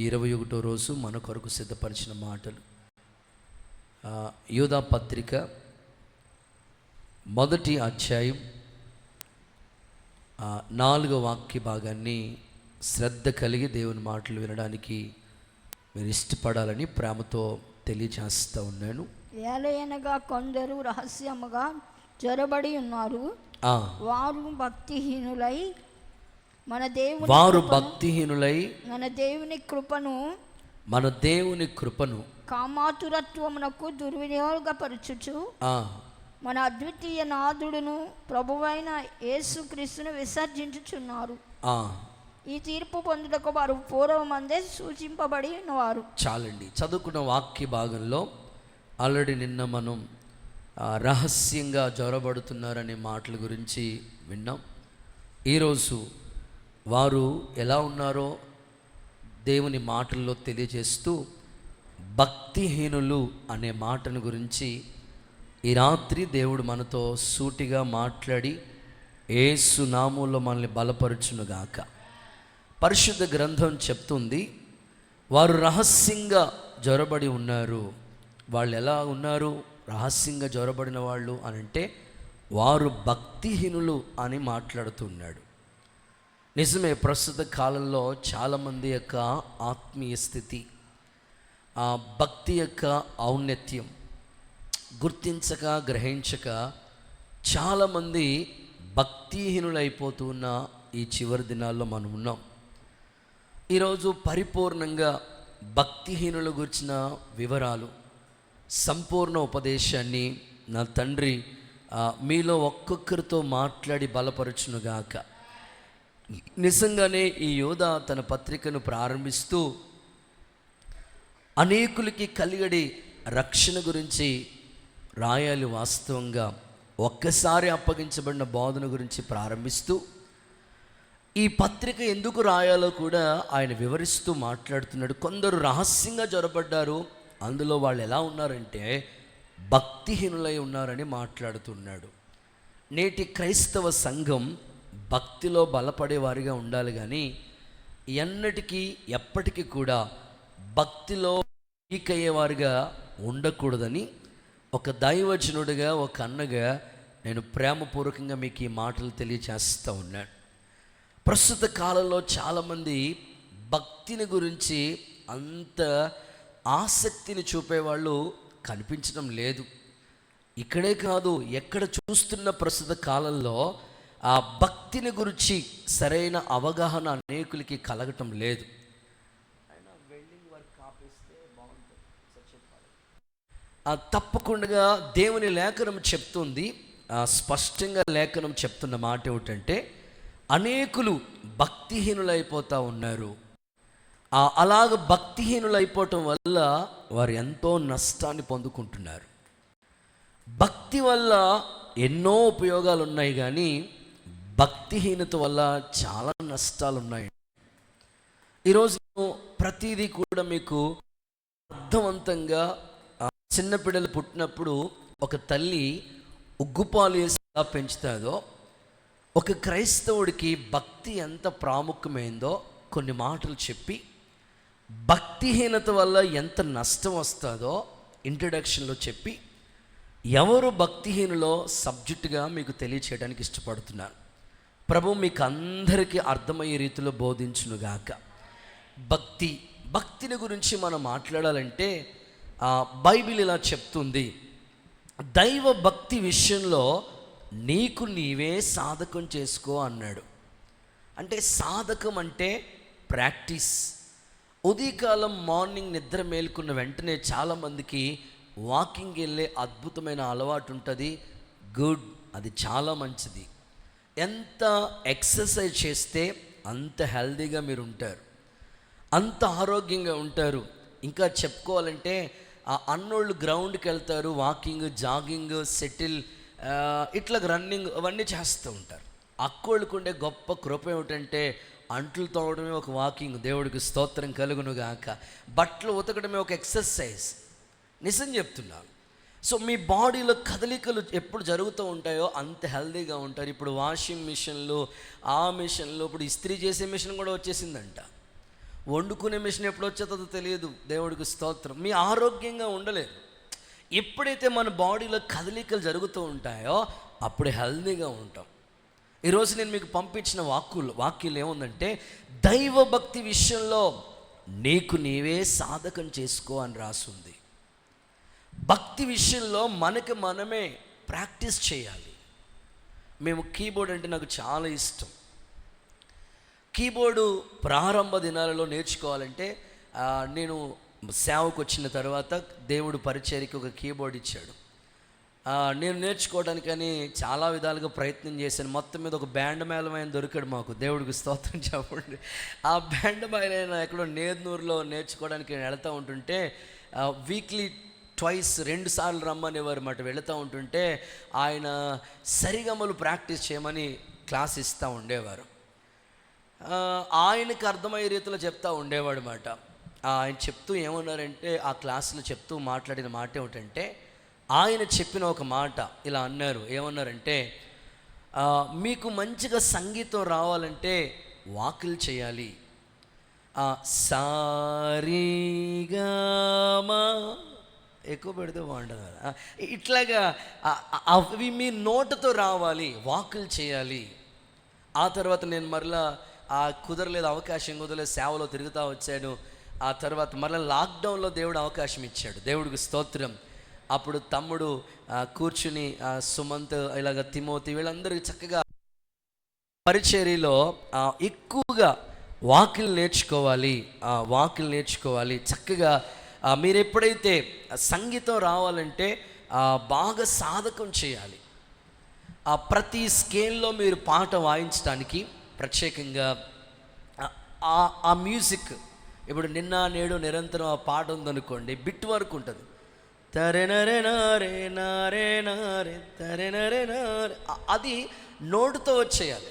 21వ రోజు మన కొరకు సిద్ధపరిచిన మాటలు యూదా పత్రిక 1వ అధ్యాయం 4వ వాక్య భాగాన్ని శ్రద్ధ కలిగి దేవుని మాటలు వినడానికి మీరు ఇష్టపడాలని ప్రేమతో తెలియజేస్తూ ఉన్నాను. ఏలయనగా కొందరు రహస్యముగా జొరబడి ఉన్నారు, వారు భక్తిహీనులై మన దేవుని కృపను కామాతురత్వమునకు దుర్వినియోగపరచుచు మన అద్వితీయ నాథుడును ప్రభువైన యేసుక్రీస్తును విసర్జించుచున్నారు. ఈ తీర్పు పొందుటకు వారు పూర్వమందే సూచింపబడి ఉన్నవారు. చాలండి, చదువుకున్న వాక్య భాగంలో ఆల్రెడీ నిన్న మనం రహస్యంగా జ్వరబడుతున్నారనే మాటల గురించి విన్నాం. ఈరోజు వారు ఎలా ఉన్నారో దేవుని మాటల్లో తెలియజేస్తూ భక్తిహీనులు అనే మాటను గురించి ఈ రాత్రి దేవుడు మనతో సూటిగా మాట్లాడి యేసు నామములో మనల్ని బలపరచునుగాక. పరిశుద్ధ గ్రంథం చెప్తుంది, వారు రహస్యంగా జ్వరబడి ఉన్నారు. వాళ్ళు ఎలా ఉన్నారు రహస్యంగా జ్వరబడిన వాళ్ళు అని అంటే వారు భక్తిహీనులు అని మాట్లాడుతున్నాడు. నిజమే, ప్రస్తుత కాలంలో చాలామంది యొక్క ఆత్మీయ స్థితి, ఆ భక్తి యొక్క ఔన్నత్యం గుర్తించక గ్రహించక చాలామంది భక్తిహీనులైపోతున్న ఈ చివరి దినాల్లో మనం ఉన్నాం. ఈరోజు పరిపూర్ణంగా భక్తిహీనుల గురించిన వివరాలు, సంపూర్ణ ఉపదేశాన్ని నా తండ్రి మీలో ఒక్కొక్కరితో మాట్లాడి బలపరచునుగాక. నిజంగానే ఈ యోధ తన పత్రికను ప్రారంభిస్తూ అనేకులకి కలిగడి రక్షణ గురించి రాయాలి. వాస్తవంగా ఒక్కసారి అప్పగించబడిన బోధన గురించి ప్రారంభిస్తూ ఈ పత్రిక ఎందుకు రాయాలో కూడా ఆయన వివరిస్తూ మాట్లాడుతున్నాడు. కొందరు రహస్యంగా జ్వరపడ్డారు, అందులో వాళ్ళు ఎలా ఉన్నారంటే భక్తిహీనులై ఉన్నారని మాట్లాడుతున్నాడు. నేటి క్రైస్తవ సంఘం భక్తిలో బలపడేవారిగా ఉండాలి, కానీ ఎన్నటికీ ఎప్పటికీ కూడా భక్తిలో వీక్ అయ్యేవారిగా ఉండకూడదని ఒక దైవజనుడిగా, ఒక అన్నగా నేను ప్రేమపూర్వకంగా మీకు ఈ మాటలు తెలియచేస్తూ ఉన్నాను. ప్రస్తుత కాలంలో చాలామంది భక్తిని గురించి అంత ఆసక్తిని చూపేవాళ్ళు కనిపించడం లేదు. ఇక్కడే కాదు, ఎక్కడ చూస్తున్న ప్రస్తుత కాలంలో ఆ భక్తిని గురించి సరైన అవగాహన అనేకులకి కలగటం లేదు. తప్పకుండా దేవుని లేఖనం చెప్తుంది, స్పష్టంగా లేఖనం చెప్తున్న మాట ఏమిటంటే అనేకులు భక్తిహీనులైపోతూ ఉన్నారు. అలాగ భక్తిహీనులైపోవటం వల్ల వారు ఎంతో నష్టాన్ని పొందుకుంటున్నారు. భక్తి వల్ల ఎన్నో ఉపయోగాలు ఉన్నాయి, కానీ భక్తిహీనత వల్ల చాలా నష్టాలు ఉన్నాయి. ఈరోజు ప్రతిదీ కూడా మీకు అర్థవంతంగా, చిన్నపిల్లలు పుట్టినప్పుడు ఒక తల్లి ఉగ్గుపాలు వేసి ఎలా పెంచుతుందో, ఒక క్రైస్తవుడికి భక్తి ఎంత ప్రాముఖ్యమైందో కొన్ని మాటలు చెప్పి భక్తిహీనత వల్ల ఎంత నష్టం వస్తుందో ఇంట్రడక్షన్లో చెప్పి ఎవరు భక్తిహీనులో సబ్జెక్టుగా మీకు తెలియచేయడానికి ఇష్టపడుతున్నాను. ప్రభు మీకు అందరికీ అర్థమయ్యే రీతిలో బోధించునుగాక. భక్తిని గురించి మనం మాట్లాడాలంటే బైబిల్ ఇలా చెప్తుంది, దైవ భక్తి విషయంలో నీకు నీవే సాధకం చేసుకో అన్నాడు. అంటే సాధకం అంటే ప్రాక్టీస్. ఉదయకాలం మార్నింగ్ నిద్ర మేలుకున్న వెంటనే చాలామందికి వాకింగ్ వెళ్ళే అద్భుతమైన అలవాటు ఉంటుంది. గుడ్, అది చాలా మంచిది. ఎంత ఎక్సర్సైజ్ చేస్తే అంత హెల్దీగా మీరు ఉంటారు, అంత ఆరోగ్యంగా ఉంటారు. ఇంకా చెప్పుకోవాలంటే అన్నోళ్ళు గ్రౌండ్కి వెళ్తారు, వాకింగ్, జాగింగ్, సెటిల్, ఇట్లా రన్నింగ్ అవన్నీ చేస్తూ ఉంటారు. అక్కోళ్ళకు ఉండే గొప్ప కృప ఏమిటంటే అంట్లు తోవడమే ఒక వాకింగ్, దేవుడికి స్తోత్రం కలుగునుగాక. బట్టలు ఉతకడమే ఒక ఎక్సర్సైజ్. నిజం చెప్తున్నాను. సో మీ బాడీలో కదలికలు ఎప్పుడు జరుగుతూ ఉంటాయో అంత హెల్దీగా ఉంటారు. ఇప్పుడు వాషింగ్ మిషన్లు, ఆ మిషన్లు, ఇప్పుడు ఇస్త్రీ చేసే మిషన్ కూడా వచ్చేసిందంట. వండుకునే మిషన్ ఎప్పుడు వచ్చేదో తెలియదు. దేవుడికి స్తోత్రం. మీ ఆరోగ్యంగా ఉండలేరు. ఎప్పుడైతే మన బాడీలో కదలికలు జరుగుతూ ఉంటాయో అప్పుడు హెల్దీగా ఉంటాం. ఈరోజు నేను మీకు పంపించిన వాక్యాలు ఏముందంటే, దైవభక్తి విషయంలో నీకు నీవే సాధకం చేసుకో అని రాసుంది. భక్తి విషయంలో మనకి మనమే ప్రాక్టీస్ చేయాలి. మేము కీబోర్డ్ అంటే నాకు చాలా ఇష్టం. కీబోర్డు ప్రారంభ దినాలలో నేర్చుకోవాలంటే నేను సేవకు వచ్చిన తర్వాత దేవుడు పరిచర్యకి ఒక కీబోర్డ్ ఇచ్చాడు. నేను నేర్చుకోవడానికని చాలా విధాలుగా ప్రయత్నం చేశాను. మొత్తం మీద ఒక బ్యాండ్ మేళమైన దొరికాడు మాకు. దేవుడికి స్తోత్రం చెప్పండి. ఆ బ్యాండ్ మేళమైన ఎక్కడో నేదునూరులో నేర్చుకోవడానికి నేను వెళ్తూ ఉంటుంటే వీక్లీ ట్వైస్ 2 సార్లు రమ్మనేవారు మాట. వెళుతూ ఉంటుంటే ఆయన సరిగమలు ప్రాక్టీస్ చేయమని క్లాస్ ఇస్తూ ఉండేవారు. ఆయనకు అర్థమయ్యే రీతిలో చెప్తూ ఉండేవాడు మాట. ఆయన చెప్తూ ఏమన్నారంటే, ఆ క్లాసులో చెప్తూ మాట్లాడిన మాట ఏమిటంటే, ఆయన చెప్పిన ఒక మాట ఇలా అన్నారు. ఏమన్నారంటే, మీకు మంచిగా సంగీతం రావాలంటే వాకులు చేయాలి. సారీగామా ఎక్కువ పెడితే బాగుంటుంది కదా. ఇట్లాగా అవి మీ నోటుతో రావాలి, వాకులు చేయాలి. ఆ తర్వాత నేను మరలా కుదరలేదు, అవకాశం కుదరలేదు, సేవలో తిరుగుతూ వచ్చాను. ఆ తర్వాత మరలా లాక్డౌన్లో దేవుడు అవకాశం ఇచ్చాడు. దేవుడికి స్తోత్రం. అప్పుడు తమ్ముడు కూర్చుని సుమంత్ ఇలాగ తిమోతి వీళ్ళందరికీ చక్కగా పరిచర్యలో ఎక్కువగా వాక్యలు నేర్చుకోవాలి. చక్కగా మీరు ఎప్పుడైతే సంగీతం రావాలంటే బాగా సాధకం చేయాలి. ప్రతి స్కేల్లో మీరు పాట వాయించడానికి ప్రత్యేకంగా ఆ మ్యూజిక్, ఇప్పుడు నిన్న నేడు నిరంతరం ఆ పాట ఉందనుకోండి, బిట్ వరకు ఉంటుంది. తరెనరే నారే నారే నారే తరెనరే నారే, అది నోటుతో వచ్చేయాలి.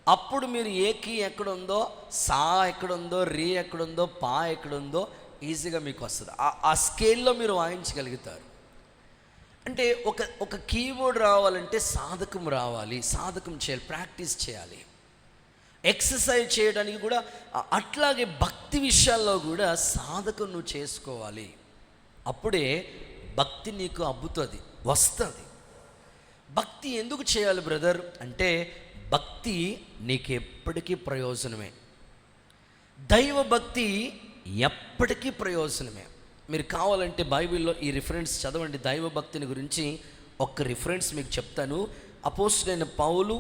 అప్పుడు మీరు ఏ కీ ఎక్కడుందో, సా ఎక్కడుందో, రీ ఎక్కడుందో, పా ఎక్కడుందో ఈజీగా మీకు వస్తుంది. ఆ స్కేల్లో మీరు వాయించగలుగుతారు. అంటే ఒక కీబోర్డ్ రావాలంటే సాధకం రావాలి, సాధకం చేయాలి, ప్రాక్టీస్ చేయాలి, ఎక్సర్సైజ్ చేయడానికి కూడా. అట్లాగే భక్తి విషయాల్లో కూడా సాధకం నువ్వు చేసుకోవాలి. అప్పుడే భక్తి నీకు అబ్బుతుంది, వస్తుంది. భక్తి ఎందుకు చేయాలి బ్రదర్ అంటే, భక్తి నీకు ఎప్పటికీ ప్రయోజనమే. దైవ భక్తి ఎప్పటికీ ప్రయోజనమే. మీరు కావాలంటే బైబిల్లో ఈ రిఫరెన్స్ చదవండి. దైవ భక్తిని గురించి ఒక రిఫరెన్స్ మీకు చెప్తాను. అపోస్తలుడైన పౌలు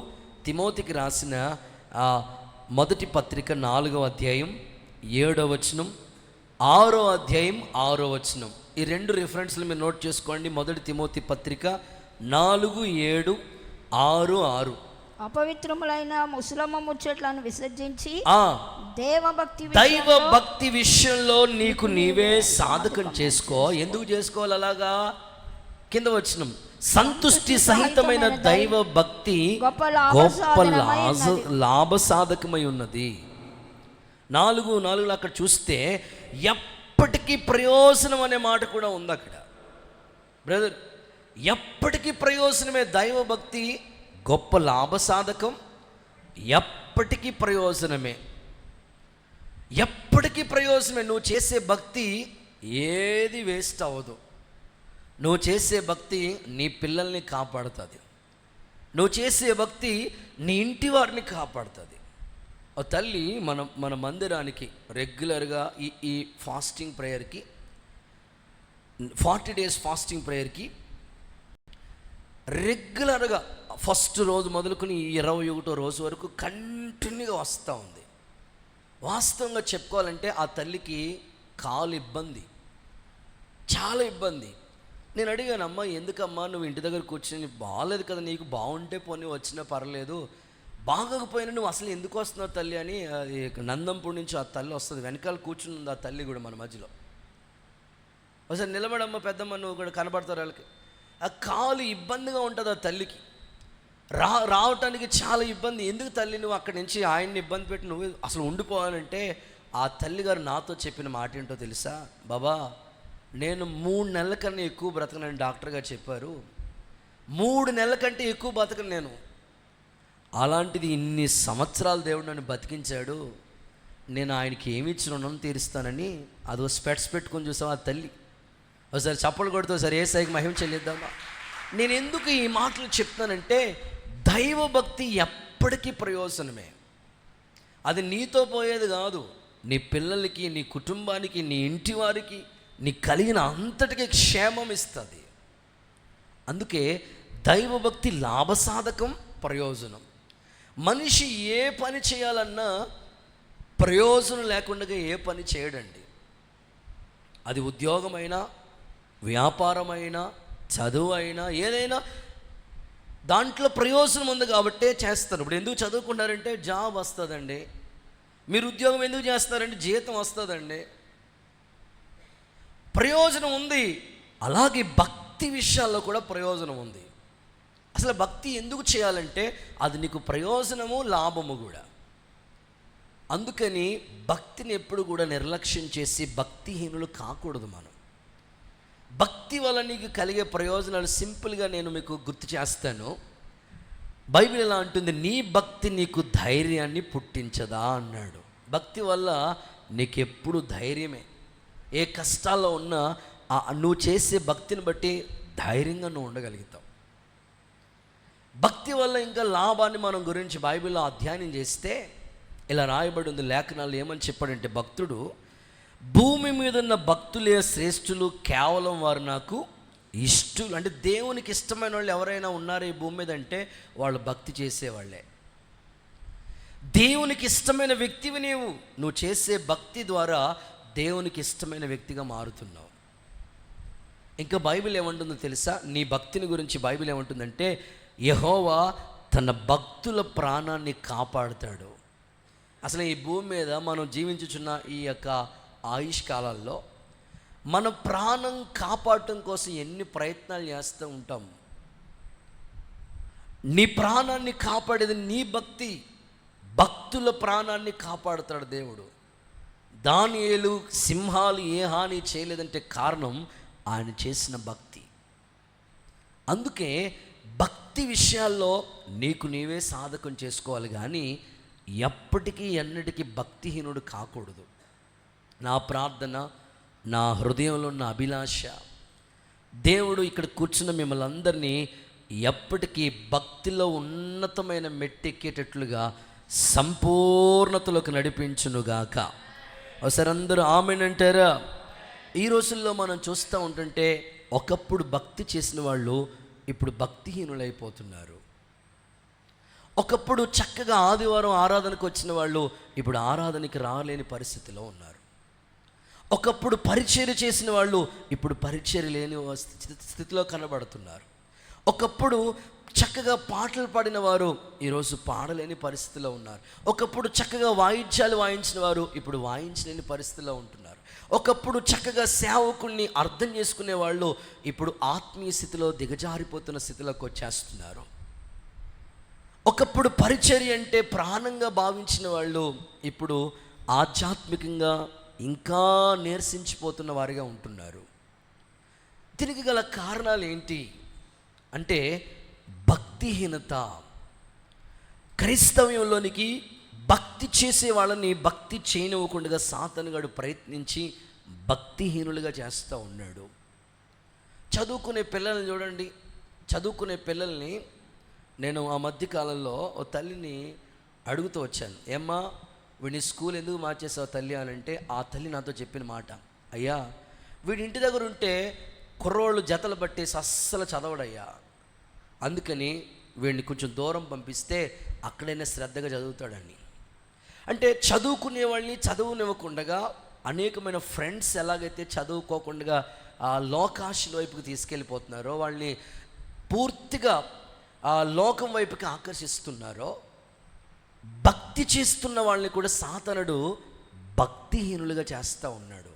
తిమోతికి రాసిన మొదటి పత్రిక 4వ అధ్యాయం 7వ వచనం, 6వ అధ్యాయం 6వ వచనం. ఈ 2 రిఫరెన్స్లు మీరు నోట్ చేసుకోండి. మొదటి తిమోతి పత్రిక 4, 7, 6, 6. అపవిత్రములైన ముసలమ్మ ముచ్చట్లను విసర్జించి దైవ భక్తి విషయంలో నీకు నీవే సాధకం చేసుకో. ఎందుకు చేసుకోవాలి అలాగా? కింద వచనం, సంతుష్టి సహితమైన దైవ భక్తి గొప్ప లాభసాధకమై ఉన్నది. 4:4 అక్కడ చూస్తే ఎప్పటికీ ప్రయోజనం అనే మాట కూడా ఉంది అక్కడ. బ్రదర్, ఎప్పటికీ ప్రయోజనమే. దైవ భక్తి గొప్ప లాభసాధకం, ఎప్పటికీ ప్రయోజనమే, ఎప్పటికీ ప్రయోజనమే. నువ్వు చేసే భక్తి ఏది వేస్ట్ అవ్వదు. నువ్వు చేసే భక్తి నీ పిల్లల్ని కాపాడుతుంది. నువ్వు చేసే భక్తి నీ ఇంటి వారిని కాపాడుతుంది. ఓ తల్లి మన మందిరానికి రెగ్యులర్గా ఈ ఫాస్టింగ్ ప్రేయర్కి 40 days ఫాస్టింగ్ ప్రేయర్కి రెగ్యులర్గా ఫస్ట్ రోజు మొదలుకొని 21వ రోజు వరకు కంటిన్యూగా వస్తూ ఉంది. వాస్తవంగా చెప్పుకోవాలంటే ఆ తల్లికి కాలు ఇబ్బంది, చాలా ఇబ్బంది. నేను అడిగాను, అమ్మ ఎందుకమ్మా నువ్వు ఇంటి దగ్గర కూర్చొని, బాగాలేదు కదా, నీకు బాగుంటే పోనీ వచ్చినా పర్లేదు, బాగోకపోయినా నువ్వు అసలు ఎందుకు వస్తున్నావు తల్లి అని. అది నందంపూడి నుంచి ఆ తల్లి వస్తుంది, వెనకాల కూర్చుని ఉంది ఆ తల్లి కూడా మన మధ్యలో. ఒకసారి నిలబడమ్మ పెద్దమ్మ, నువ్వు కూడా కనబడతారు వాళ్ళకి. ఆ కాలు ఇబ్బందిగా ఉంటుంది ఆ తల్లికి, రావటానికి చాలా ఇబ్బంది. ఎందుకు తల్లి నువ్వు అక్కడి నుంచి ఆయన్ని ఇబ్బంది పెట్టి నువ్వు అసలు ఉండిపోవాలంటే, ఆ తల్లిగారు నాతో చెప్పిన మాట ఏంటో తెలుసా? బాబా, నేను 3 నెలల కన్నా ఎక్కువ బ్రతకనని డాక్టర్ గారు చెప్పారు. 3 నెలల కంటే ఎక్కువ బతకను నేను. అలాంటిది ఇన్ని సంవత్సరాలు దేవుడు నన్ను బతికించాడు. నేను ఆయనకి ఏమి ఇచ్చిన రుణం తీరుస్తానని అదో స్పెట్స్ పెట్టుకొని చూసావా ఆ తల్లి. ఒకసారి చప్పలు కొడుతూ సరే ఏసైకి మహిమ చెల్లిద్దామా. నేను ఎందుకు ఈ మాటలు చెప్తానంటే దైవభక్తి ఎప్పటికీ ప్రయోజనమే. అది నీతో పోయేది కాదు, నీ పిల్లలకి, నీ కుటుంబానికి, నీ ఇంటి వారికి, నీ కలిగిన అంతటికి క్షేమం ఇస్తుంది. అందుకే దైవభక్తి లాభసాధకం, ప్రయోజనం. మనిషి ఏ పని చేయాలన్నా ప్రయోజనం లేకుండా ఏ పని చేయడండి. అది ఉద్యోగమైనా, వ్యాపారమైనా, చదువు అయినా, ఏదైనా దాంట్లో ప్రయోజనం ఉంది కాబట్టే చేస్తారు. ఇప్పుడు ఎందుకు చదువుకుంటారంటే జాబ్ వస్తుందండి. మీరు ఉద్యోగం ఎందుకు చేస్తారంటే జీతం వస్తుందండి, ప్రయోజనం ఉంది. అలాగే భక్తి విషయాల్లో కూడా ప్రయోజనం ఉంది. అసలు భక్తి ఎందుకు చేయాలంటే అది నీకు ప్రయోజనము, లాభము కూడా. అందుకని భక్తిని ఎప్పుడు కూడా నిర్లక్ష్యం చేసి భక్తిహీనులు కాకూడదు. మనం భక్తి వల్ల నీకు కలిగే ప్రయోజనాలు సింపుల్గా నేను మీకు గుర్తు చేస్తాను. బైబిల్ ఎలా అంటుంది, నీ భక్తి నీకు ధైర్యాన్ని పుట్టించదా అన్నాడు. భక్తి వల్ల నీకు ఎప్పుడు ధైర్యమే. ఏ కష్టాల్లో ఉన్నా నువ్వు చేసే భక్తిని బట్టి ధైర్యంగా నువ్వు ఉండగలుగుతావు. భక్తి వల్ల ఇంకా లాభాన్ని మనం గురించి బైబిల్లో అధ్యయనం చేస్తే ఇలా రాయబడి ఉంది. లేఖనాలు ఏమని చెప్పాడంటే భక్తుడు, భూమి మీద ఉన్న భక్తులే శ్రేష్ఠులు, కేవలం వారు నాకు ఇష్టలు. అంటే దేవునికి ఇష్టమైన వాళ్ళు ఎవరైనా ఉన్నారో ఈ భూమి మీద అంటే వాళ్ళు భక్తి చేసేవాళ్ళే. దేవునికి ఇష్టమైన వ్యక్తివి నువ్వు చేసే భక్తి ద్వారా దేవునికి ఇష్టమైన వ్యక్తిగా మారుతున్నావు. ఇంకా బైబిల్ ఏమంటుందో తెలుసా? నీ భక్తిని గురించి బైబిల్ ఏమంటుందంటే యెహోవా తన భక్తుల ప్రాణాన్ని కాపాడుతాడు. అసలు ఈ భూమి మీద మనం జీవించుచున్న ఈ యొక్క ఆయుష్ కాలాల్లో మన ప్రాణం కాపాడటం కోసం ఎన్ని ప్రయత్నాలు చేస్తూ ఉంటాం. నీ ప్రాణాన్ని కాపాడేది నీ భక్తి. భక్తుల ప్రాణాన్ని కాపాడుతాడు దేవుడు. దానియేలు సింహాలు ఏ హాని చేయలేదంటే కారణం ఆయన చేసిన భక్తి. అందుకే భక్తి విషయాల్లో నీకు నీవే సాధకం చేసుకోవాలి, కానీ ఎప్పటికీ ఎన్నటికీ భక్తిహీనుడు కాకూడదు. నా ప్రార్థన, నా హృదయంలో ఉన్న అభిలాష, దేవుడు ఇక్కడ కూర్చున్న మిమ్మల్ని అందరినీ ఎప్పటికీ భక్తిలో ఉన్నతమైన మెట్టెక్కేటట్లుగా సంపూర్ణతలోకి నడిపించునుగాక. ఒకసారి అందరూ ఆమేన్ అంటారా? ఈ రోజుల్లో మనం చూస్తూ ఉంటుంటే ఒకప్పుడు భక్తి చేసిన వాళ్ళు ఇప్పుడు భక్తిహీనులైపోతున్నారు. ఒకప్పుడు చక్కగా ఆదివారం ఆరాధనకు వచ్చిన వాళ్ళు ఇప్పుడు ఆరాధనకి రాలేని పరిస్థితిలో ఉన్నారు. ఒకప్పుడు పరిచర్య చేసిన వాళ్ళు ఇప్పుడు పరిచర్య లేని స్థితిలో కనబడుతున్నారు. ఒకప్పుడు చక్కగా పాటలు పాడిన వారు ఈరోజు పాడలేని పరిస్థితిలో ఉన్నారు. ఒకప్పుడు చక్కగా వాయిద్యాలు వాయించిన వారు ఇప్పుడు వాయించలేని పరిస్థితిలో ఉంటున్నారు. ఒకప్పుడు చక్కగా సేవకుల్ని అర్థం చేసుకునే వాళ్ళు ఇప్పుడు ఆత్మీయ స్థితిలో దిగజారిపోతున్న స్థితిలోకి వచ్చేస్తున్నారు. ఒకప్పుడు పరిచర్య అంటే ప్రాణంగా భావించిన వాళ్ళు ఇప్పుడు ఆధ్యాత్మికంగా ఇంకా నీరసించిపోతున్న వారిగా ఉంటున్నారు. దీనికి గల కారణాలు ఏంటి అంటే భక్తిహీనత. క్రైస్తవ్యంలోనికి భక్తి చేసే వాళ్ళని భక్తి చేయనివ్వకుండా సాతానుగాడు ప్రయత్నించి భక్తిహీనులుగా చేస్తూ ఉన్నాడు. చదువుకునే పిల్లల్ని చూడండి. చదువుకునే పిల్లల్ని నేను ఆ మధ్యకాలంలో ఓ తల్లిని అడుగుతూ వచ్చాను, ఏమ్మా వీడిని స్కూల్ ఎందుకు మార్చేసావు తల్లి అని అంటే ఆ తల్లి నాతో చెప్పిన మాట, అయ్యా వీడి ఇంటి దగ్గర ఉంటే కుర్రోళ్ళు జతలు పట్టేసి అస్సలు చదవడయ్యా, అందుకని వీడిని కొంచెం దూరం పంపిస్తే అక్కడైనా శ్రద్ధగా చదువుతాడని. అంటే చదువుకునే వాళ్ళని చదువునివ్వకుండా అనేకమైన ఫ్రెండ్స్ ఎలాగైతే చదువుకోకుండా ఆ లోకాశల వైపుకి తీసుకెళ్ళిపోతున్నారో, వాళ్ళని పూర్తిగా ఆ లోకం వైపుకి ఆకర్షిస్తున్నారో, భక్తి చేస్తున్న వాళ్ళని కూడా సాతానుడు భక్తిహీనులుగా చేస్తూ ఉన్నాడు.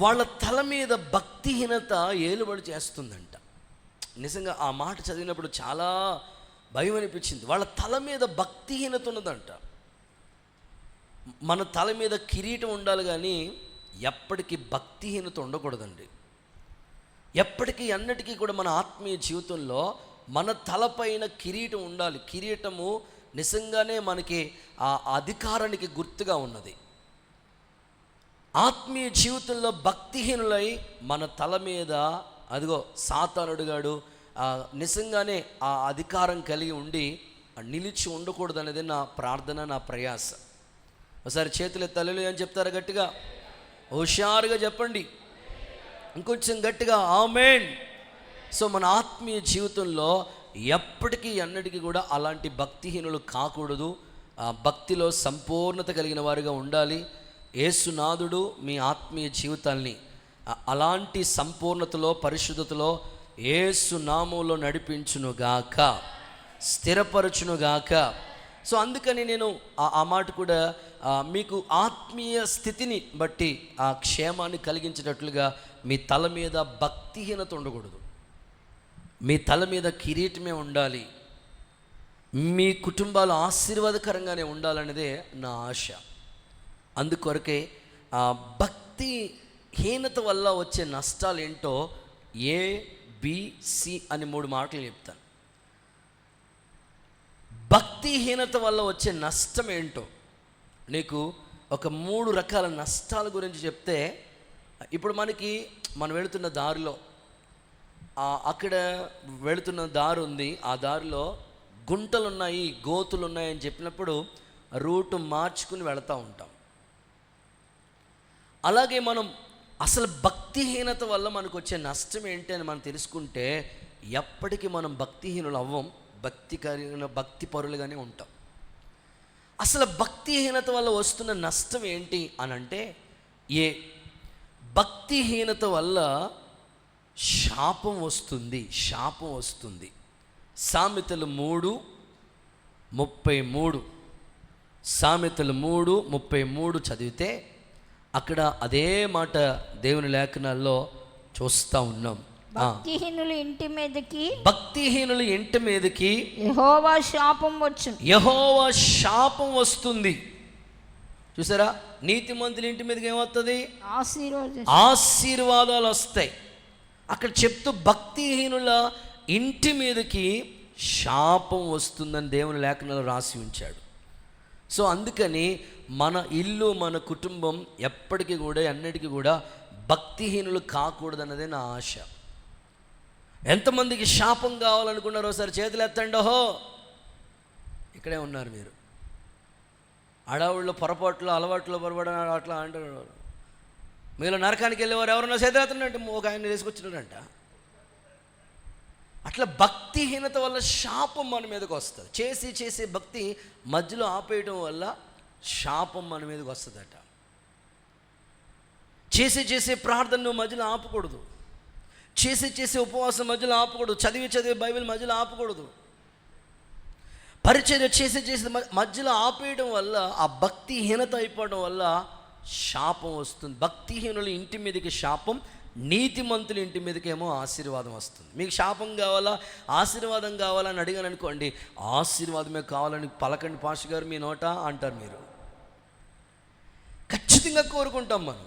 వాళ్ళ తల మీద భక్తిహీనత ఏలుబడి చేస్తుందంట. నిజంగా ఆ మాట చదివినప్పుడు చాలా భయం అనిపించింది. వాళ్ళ తల మీద భక్తిహీనత ఉన్నదంట. మన తల మీద కిరీటం ఉండాలి కానీ ఎప్పటికీ భక్తిహీనత ఉండకూడదండి. ఎప్పటికీ అన్నిటికీ కూడా మన ఆత్మీయ జీవితంలో మన తలపైన కిరీటం ఉండాలి. కిరీటము నిజంగానే మనకి ఆ అధికారానికి గుర్తుగా ఉన్నది. ఆత్మీయ జీవితంలో భక్తిహీనులై మన తల మీద అదిగో సాతానుడుగాడు నిజంగానే ఆ అధికారం కలిగి ఉండి నిలిచి ఉండకూడదు అనేది నా ప్రార్థన, నా ప్రయాస. ఒకసారి చేతులు తల్లులు అని చెప్తారా గట్టిగా? హుషారుగా చెప్పండి, ఇంకొంచెం గట్టిగా ఆమేన్. సో మన ఆత్మీయ జీవితంలో ఎప్పటికీ అన్నిటికీ కూడా అలాంటి భక్తిహీనులు కాకూడదు. భక్తిలో సంపూర్ణత కలిగిన వారుగా ఉండాలి. యేసునాథుడు మీ ఆత్మీయ జీవితాల్ని అలాంటి సంపూర్ణతలో, పరిశుద్ధతలో యేసు నామములో నడిపించునుగాక, స్థిరపరచునుగాక. సో అందుకని నేను ఆ మాట కూడా మీకు ఆత్మీయ స్థితిని బట్టి ఆ క్షేమాన్ని కలిగించేటట్లుగా మీ తల మీద భక్తిహీనత ఉండకూడదు. మీ తల మీద కిరీటమే ఉండాలి. మీ కుటుంబాలు ఆశీర్వాదకరంగానే ఉండాలనేదే నా ఆశ. అందుకొరకే భక్తిహీనత వల్ల వచ్చే నష్టాలు ఏంటో ABC అని 3 మాటలు చెప్తాను. భక్తిహీనత వల్ల వచ్చే నష్టం ఏంటో నీకు ఒక 3 రకాల నష్టాల గురించి చెప్తే, ఇప్పుడు మనం వెళుతున్న దారిలో అక్కడ వెళుతున్న దారి ఉంది, ఆ దారిలో గుంటలు ఉన్నాయి, గోతులు ఉన్నాయి అని చెప్పినప్పుడు రూటు మార్చుకుని వెళుతూ ఉంటాం. అలాగే మనం అసలు భక్తిహీనత వల్ల మనకు వచ్చే నష్టం ఏంటి అని మనం తెలుసుకుంటే ఎప్పటికీ మనం భక్తిహీనులు అవ్వం, భక్తి పరులుగానే ఉంటాం. అసలు భక్తిహీనత వల్ల వస్తున్న నష్టం ఏంటి అని అంటే, భక్తిహీనత వల్ల శాపం వస్తుంది. సామెతలు 3:33 సామెతలు 3:33 చదివితే అక్కడ అదే మాట దేవుని లేఖనాల్లో చూస్తూ ఉన్నాం. భక్తిహీనులు ఇంటి మీదకి యెహోవా శాపం వస్తుంది. చూసారా, నీతిమంతుల ఇంటి మీదకి ఏమవుతుంది? ఆశీర్వాదాలు వస్తాయి. అక్కడ చెప్తూ భక్తిహీనుల ఇంటి మీదకి శాపం వస్తుందని దేవుని లేఖనాలు రాసి ఉంచాడు. సో అందుకని మన ఇల్లు, మన కుటుంబం ఎప్పటికీ కూడా అన్నిటికీ కూడా భక్తిహీనులు కాకూడదన్నదే నా ఆశ. ఎంతమందికి శాపం కావాలనుకున్నారో ఒకసారి చేతులు ఎత్తండి. ఓహో, ఇక్కడే ఉన్నారు మీరు. అడవుల్లో పొరపాట్లు, అలవాట్లు అట్లా అంటారు. మీలో నరకానికి వెళ్ళేవారు ఎవరన్నా చేతులు ఎత్తండి, ఒక ఆయన తీసుకొచ్చినారంట. అట్లా భక్తిహీనత వల్ల శాపం మన మీదకి వస్తుంది. చేసి భక్తి మధ్యలో ఆపేయడం వల్ల శాపం మన మీదకి వస్తుందట. చేసే ప్రార్థన నువ్వు మధ్యలో ఆపకూడదు. చేసే ఉపవాసం మధ్యలో ఆపకూడదు. చదివి బైబిల్ మధ్యలో ఆపకూడదు. పరిచర్య చేసే మధ్యలో ఆపేయడం వల్ల ఆ భక్తిహీనత అయిపోవడం వల్ల శాపం వస్తుంది. భక్తిహీనుల ఇంటి మీదకి శాపం, నీతిమంతుల ఇంటి మీదకేమో ఆశీర్వాదం వస్తుంది. మీకు శాపం కావాలా, ఆశీర్వాదం కావాలని అడిగాను అనుకోండి, ఆశీర్వాదమే కావాలని పలకండి పాస్టర్ గారు మీ నోట అంటారు. మీరు ఖచ్చితంగా కోరుకుంటాం మనం.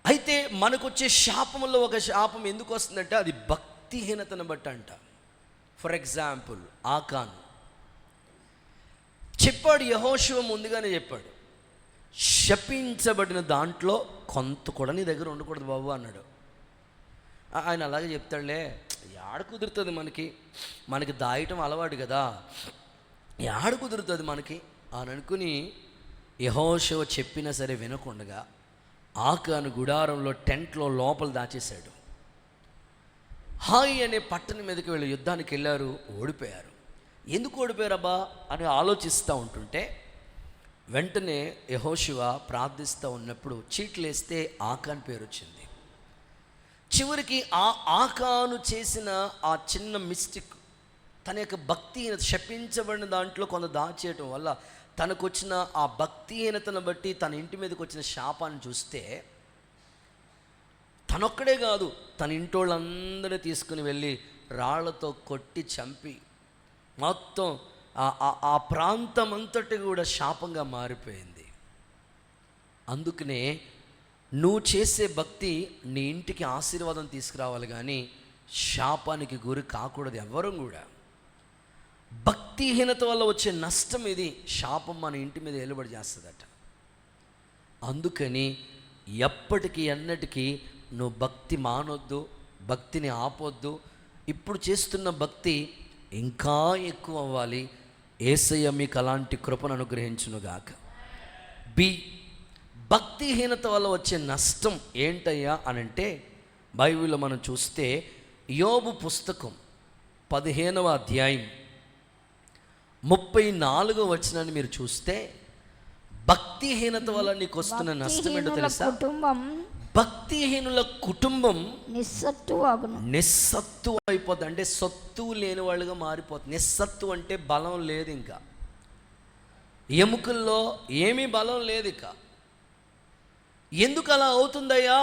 అయితే మనకు వచ్చే శాపంలో ఒక శాపం ఎందుకు వస్తుందంటే అది భక్తిహీనతను బట్టి అంట. ఫర్ ఎగ్జాంపుల్, ఆకాను చెప్పాడు, యెహోషువ ముందుగానే చెప్పాడు, శపించబడిన దాంట్లో కొంత కూడా నీ దగ్గర ఉండకూడదు బాబు అన్నాడు. ఆయన అలాగే చెప్తాడులే, యాడ కుదురుతుంది మనకి దాయటం అలవాటు కదా, యాడ కుదురుతుంది మనకి అని అనుకుని యెహోషువ చెప్పినా సరే వినకుండగా ఆకాను గుడారంలో, టెంట్లో లోపల దాచేశాడు. హాయి అనే పట్టణం మీదకి వెళ్ళి యుద్ధానికి వెళ్ళారు, ఓడిపోయారు. ఎందుకు ఓడిపోయారబ్బా అని ఆలోచిస్తూ ఉంటుంటే వెంటనే యెహోషువ ప్రార్థిస్తూ ఉన్నప్పుడు చీట్లు వేస్తే ఆకాన్ పేరు వచ్చింది. చివరికి ఆకాను చేసిన ఆ చిన్న మిస్టేక్, తన యొక్క భక్తిహీనత, శపించబడిన దాంట్లో కొంత దాచేయటం వల్ల తనకు వచ్చిన ఆ భక్తిహీనతను బట్టి తన ఇంటి మీదకి వచ్చిన శాపాన్ని చూస్తే తనొక్కడే కాదు, తన ఇంటోళ్ళందరినీ తీసుకుని వెళ్ళి రాళ్లతో కొట్టి చంపి మొత్తం ఆ ప్రాంతం అంతటి కూడా శాపంగా మారిపోయింది. అందుకనే నువ్వు చేసే భక్తి నీ ఇంటికి ఆశీర్వాదం తీసుకురావాలి కానీ శాపానికి గురి కాకూడదు. ఎవ్వరూ కూడా భక్తిహీనత వల్ల వచ్చే నష్టం ఇది, శాపం మన ఇంటి మీద ఏలుబడి చేస్తుందట. అందుకని ఎప్పటికీ ఎన్నటికీ నువ్వు భక్తి మానొద్దు, భక్తిని ఆపొద్దు. ఇప్పుడు చేస్తున్న భక్తి ఇంకా ఎక్కువ అవ్వాలి. యేసయ్య మీకు అలాంటి కృపను అనుగ్రహించునుగాక. భక్తిహీనత వల్ల వచ్చే నష్టం ఏంటయ్యా అనంటే, బైబిల్లో మనం చూస్తే యోబు పుస్తకం 15వ అధ్యాయం 34వ వచనాన్ని మీరు చూస్తే, భక్తిహీనత వల్ల నీకు వస్తున్న నష్టం ఏంటో తెలుసా? భక్తిహీనుల కుటుంబం నిస్సత్తు అయిపోతుంది. అంటే సత్తు లేని వాళ్ళుగా మారిపోతుంది. నిస్సత్తు అంటే బలం లేదు, ఇంకా ఎముకల్లో ఏమీ బలం లేదు ఇక. ఎందుకు అలా అవుతుందయ్యా?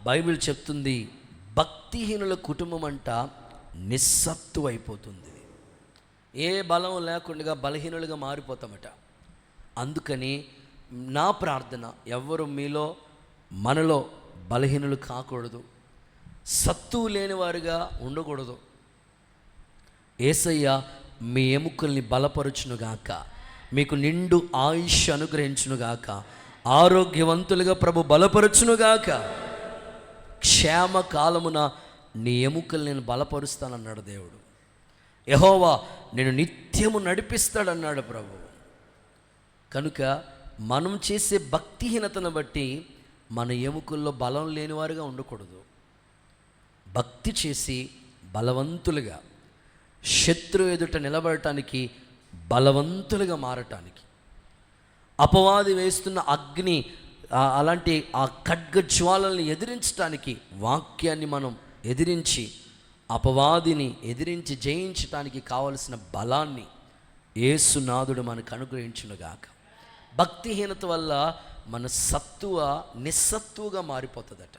బైబిల్ చెప్తుంది, భక్తిహీనుల కుటుంబం అంట నిస్సత్తు అయిపోతుంది. ఏ బలం లేకుండా బలహీనులుగా మారిపోతామట. అందుకని నా ప్రార్థన, ఎవరు మీలో మనలో బలహీనులు కాకూడదు, సత్తు లేనివారుగా ఉండకూడదు. యేసయ్య మీ ఎముకల్ని బలపరుచునుగాక, మీకు నిండు ఆయుష్ అనుగ్రహించునుగాక, ఆరోగ్యవంతులుగా ప్రభు బలపరుచునుగాక. క్షేమ కాలమున నీ ఎముకలు నేను బలపరుస్తానన్నాడు దేవుడు. యెహోవా నేను నిత్యము నడిపిస్తాడన్నాడు ప్రభు. కనుక మనం చేసే భక్తిహీనతను బట్టి మన ఎముకల్లో బలం లేనివారుగా ఉండకూడదు. భక్తి చేసి బలవంతులుగా, శత్రువు ఎదుట నిలబడటానికి బలవంతులుగా మారటానికి, అపవాది వేస్తున్న అగ్ని అలాంటి ఆ ఖడ్గ జ్వాలల్ని ఎదిరించడానికి, వాక్యాన్ని మనం ఎదిరించి అపవాదిని ఎదిరించి జయించడానికి కావలసిన బలాన్ని యేసునాథుడు మనకు అనుగ్రహించునుగాక. భక్తిహీనత వల్ల మన సత్తువ నిస్సత్తువుగా మారిపోతుందట.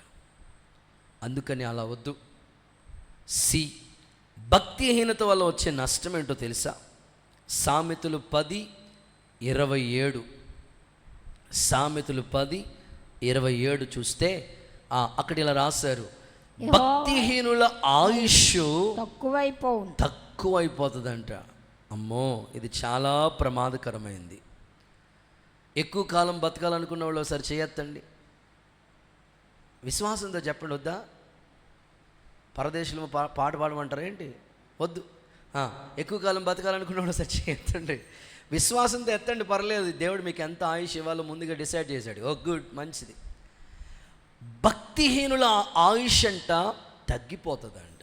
అందుకని అలా వద్దు. భక్తిహీనత వల్ల వచ్చే నష్టం ఏంటో తెలుసా? సామెతలు 10:27. సామెతలు 10:27 చూస్తే అక్కడ ఇలా రాశారు, భక్తిహీనుల ఆయుష్ తక్కువైపోతుందంట. అమ్మో, ఇది చాలా ప్రమాదకరమైంది. ఎక్కువ కాలం బతకాలనుకున్న వాళ్ళు ఒకసారి చేయొద్దండి. విశ్వాసంతో చెప్పండి. వద్దా? పరదేశంలో పాట పాడమంటారా ఏంటి? వద్దు. ఎక్కువ కాలం బతకాలనుకున్న వాళ్ళు ఒకసారి చేయొద్దండి. విశ్వాసంతో ఎత్తండి, పర్లేదు. దేవుడు మీకు ఎంత ఆయుష్ ఇవ్వాలో ముందుగా డిసైడ్ చేశాడు. ఓ గుడ్, మంచిది. భక్తిహీనుల ఆయుష్ అంట తగ్గిపోతుందంట.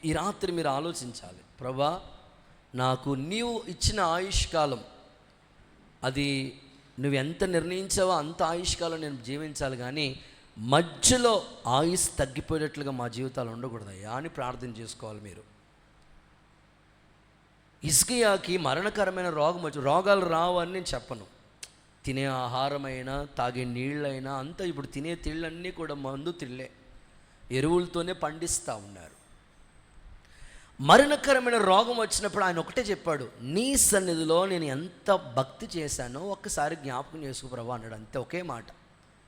ఈ రాత్రి మీరు ఆలోచించాలి, ప్రభా నాకు నీవు ఇచ్చిన ఆయుష్ కాలం, అది నువ్వు ఎంత నిర్ణయించావో అంత ఆయుష్ కాలం నేను జీవించాలి, కానీ మధ్యలో ఆయుష్ తగ్గిపోయేటట్లుగా మా జీవితాలు ఉండకూడదయ్యా అని ప్రార్థన చేసుకోవాలి మీరు. హిజ్కియాకి మరణకరమైన రోగాలు రావు అని నేను చెప్పను. తినే ఆహారమైనా, తాగే నీళ్ళైనా అంతా ఇప్పుడు తినే తిళ్ళన్నీ కూడా మందు తిళ్ళే, ఎరువులతోనే పండిస్తూ ఉన్నారు. మరణకరమైన రోగం వచ్చినప్పుడు ఆయన ఒకటే చెప్పాడు, నీ సన్నిధిలో నేను ఎంత భక్తి చేశానో ఒక్కసారి జ్ఞాపకం చేసుకో ప్రభా అన్నాడు. అంతే, ఒకే మాట.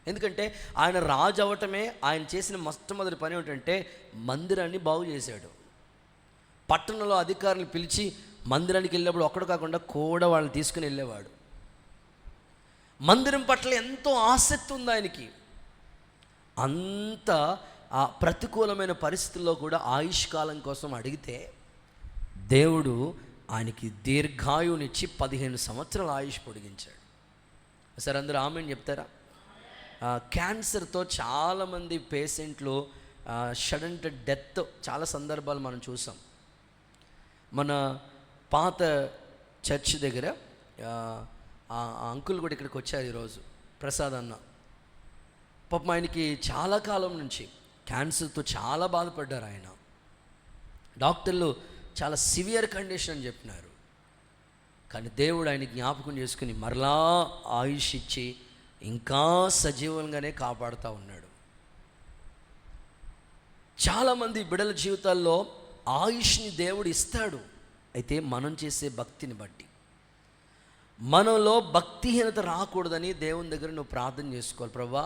ఎందుకంటే ఆయన రాజు అవటమే ఆయన చేసిన మొట్టమొదటి పని ఏమిటంటే మందిరాన్ని బాగు చేశాడు. పట్టణంలో అధికారులు పిలిచి మందిరానికి వెళ్ళినప్పుడు ఒక్కడు కాకుండా కూడా వాళ్ళని తీసుకుని వెళ్ళేవాడు. మందిరం పట్ల ఎంతో ఆసక్తి ఉంది ఆయనకి. అంత ఆ ప్రతికూలమైన పరిస్థితుల్లో కూడా ఆయుష్కాలం కోసం అడిగితే దేవుడు ఆయనకి దీర్ఘాయునిచ్చి 15 సంవత్సరాల ఆయుష్ పొడిగించాడు. సరే, అందరూ ఆమెను చెప్తారా? క్యాన్సర్తో చాలామంది పేషెంట్లు సడన్ డెత్ చాలా సందర్భాలు మనం చూసాం. మన పాత చర్చ్ దగ్గర ఆ అంకుల్ కూడా ఇక్కడికి వచ్చారు ఈరోజు, ప్రసాద్ అన్న. పాపం ఆయనకి చాలా కాలం నుంచి క్యాన్సర్తో చాలా బాధపడ్డారు ఆయన. డాక్టర్లు చాలా సివియర్ కండిషన్ అని చెప్పినారు. కానీ దేవుడు ఆయన జ్ఞాపకం చేసుకుని మరలా ఆయుష్ ఇచ్చి ఇంకా సజీవంగానే కాపాడుతూ ఉన్నాడు. చాలామంది బిడ్డల జీవితాల్లో ఆయుష్ని దేవుడు ఇస్తాడు. అయితే మనం చేసే భక్తిని బట్టి, మనలో భక్తిహీనత రాకూడదని దేవుని దగ్గర నువ్వు ప్రార్థన చేసుకోవాలి. ప్రభా,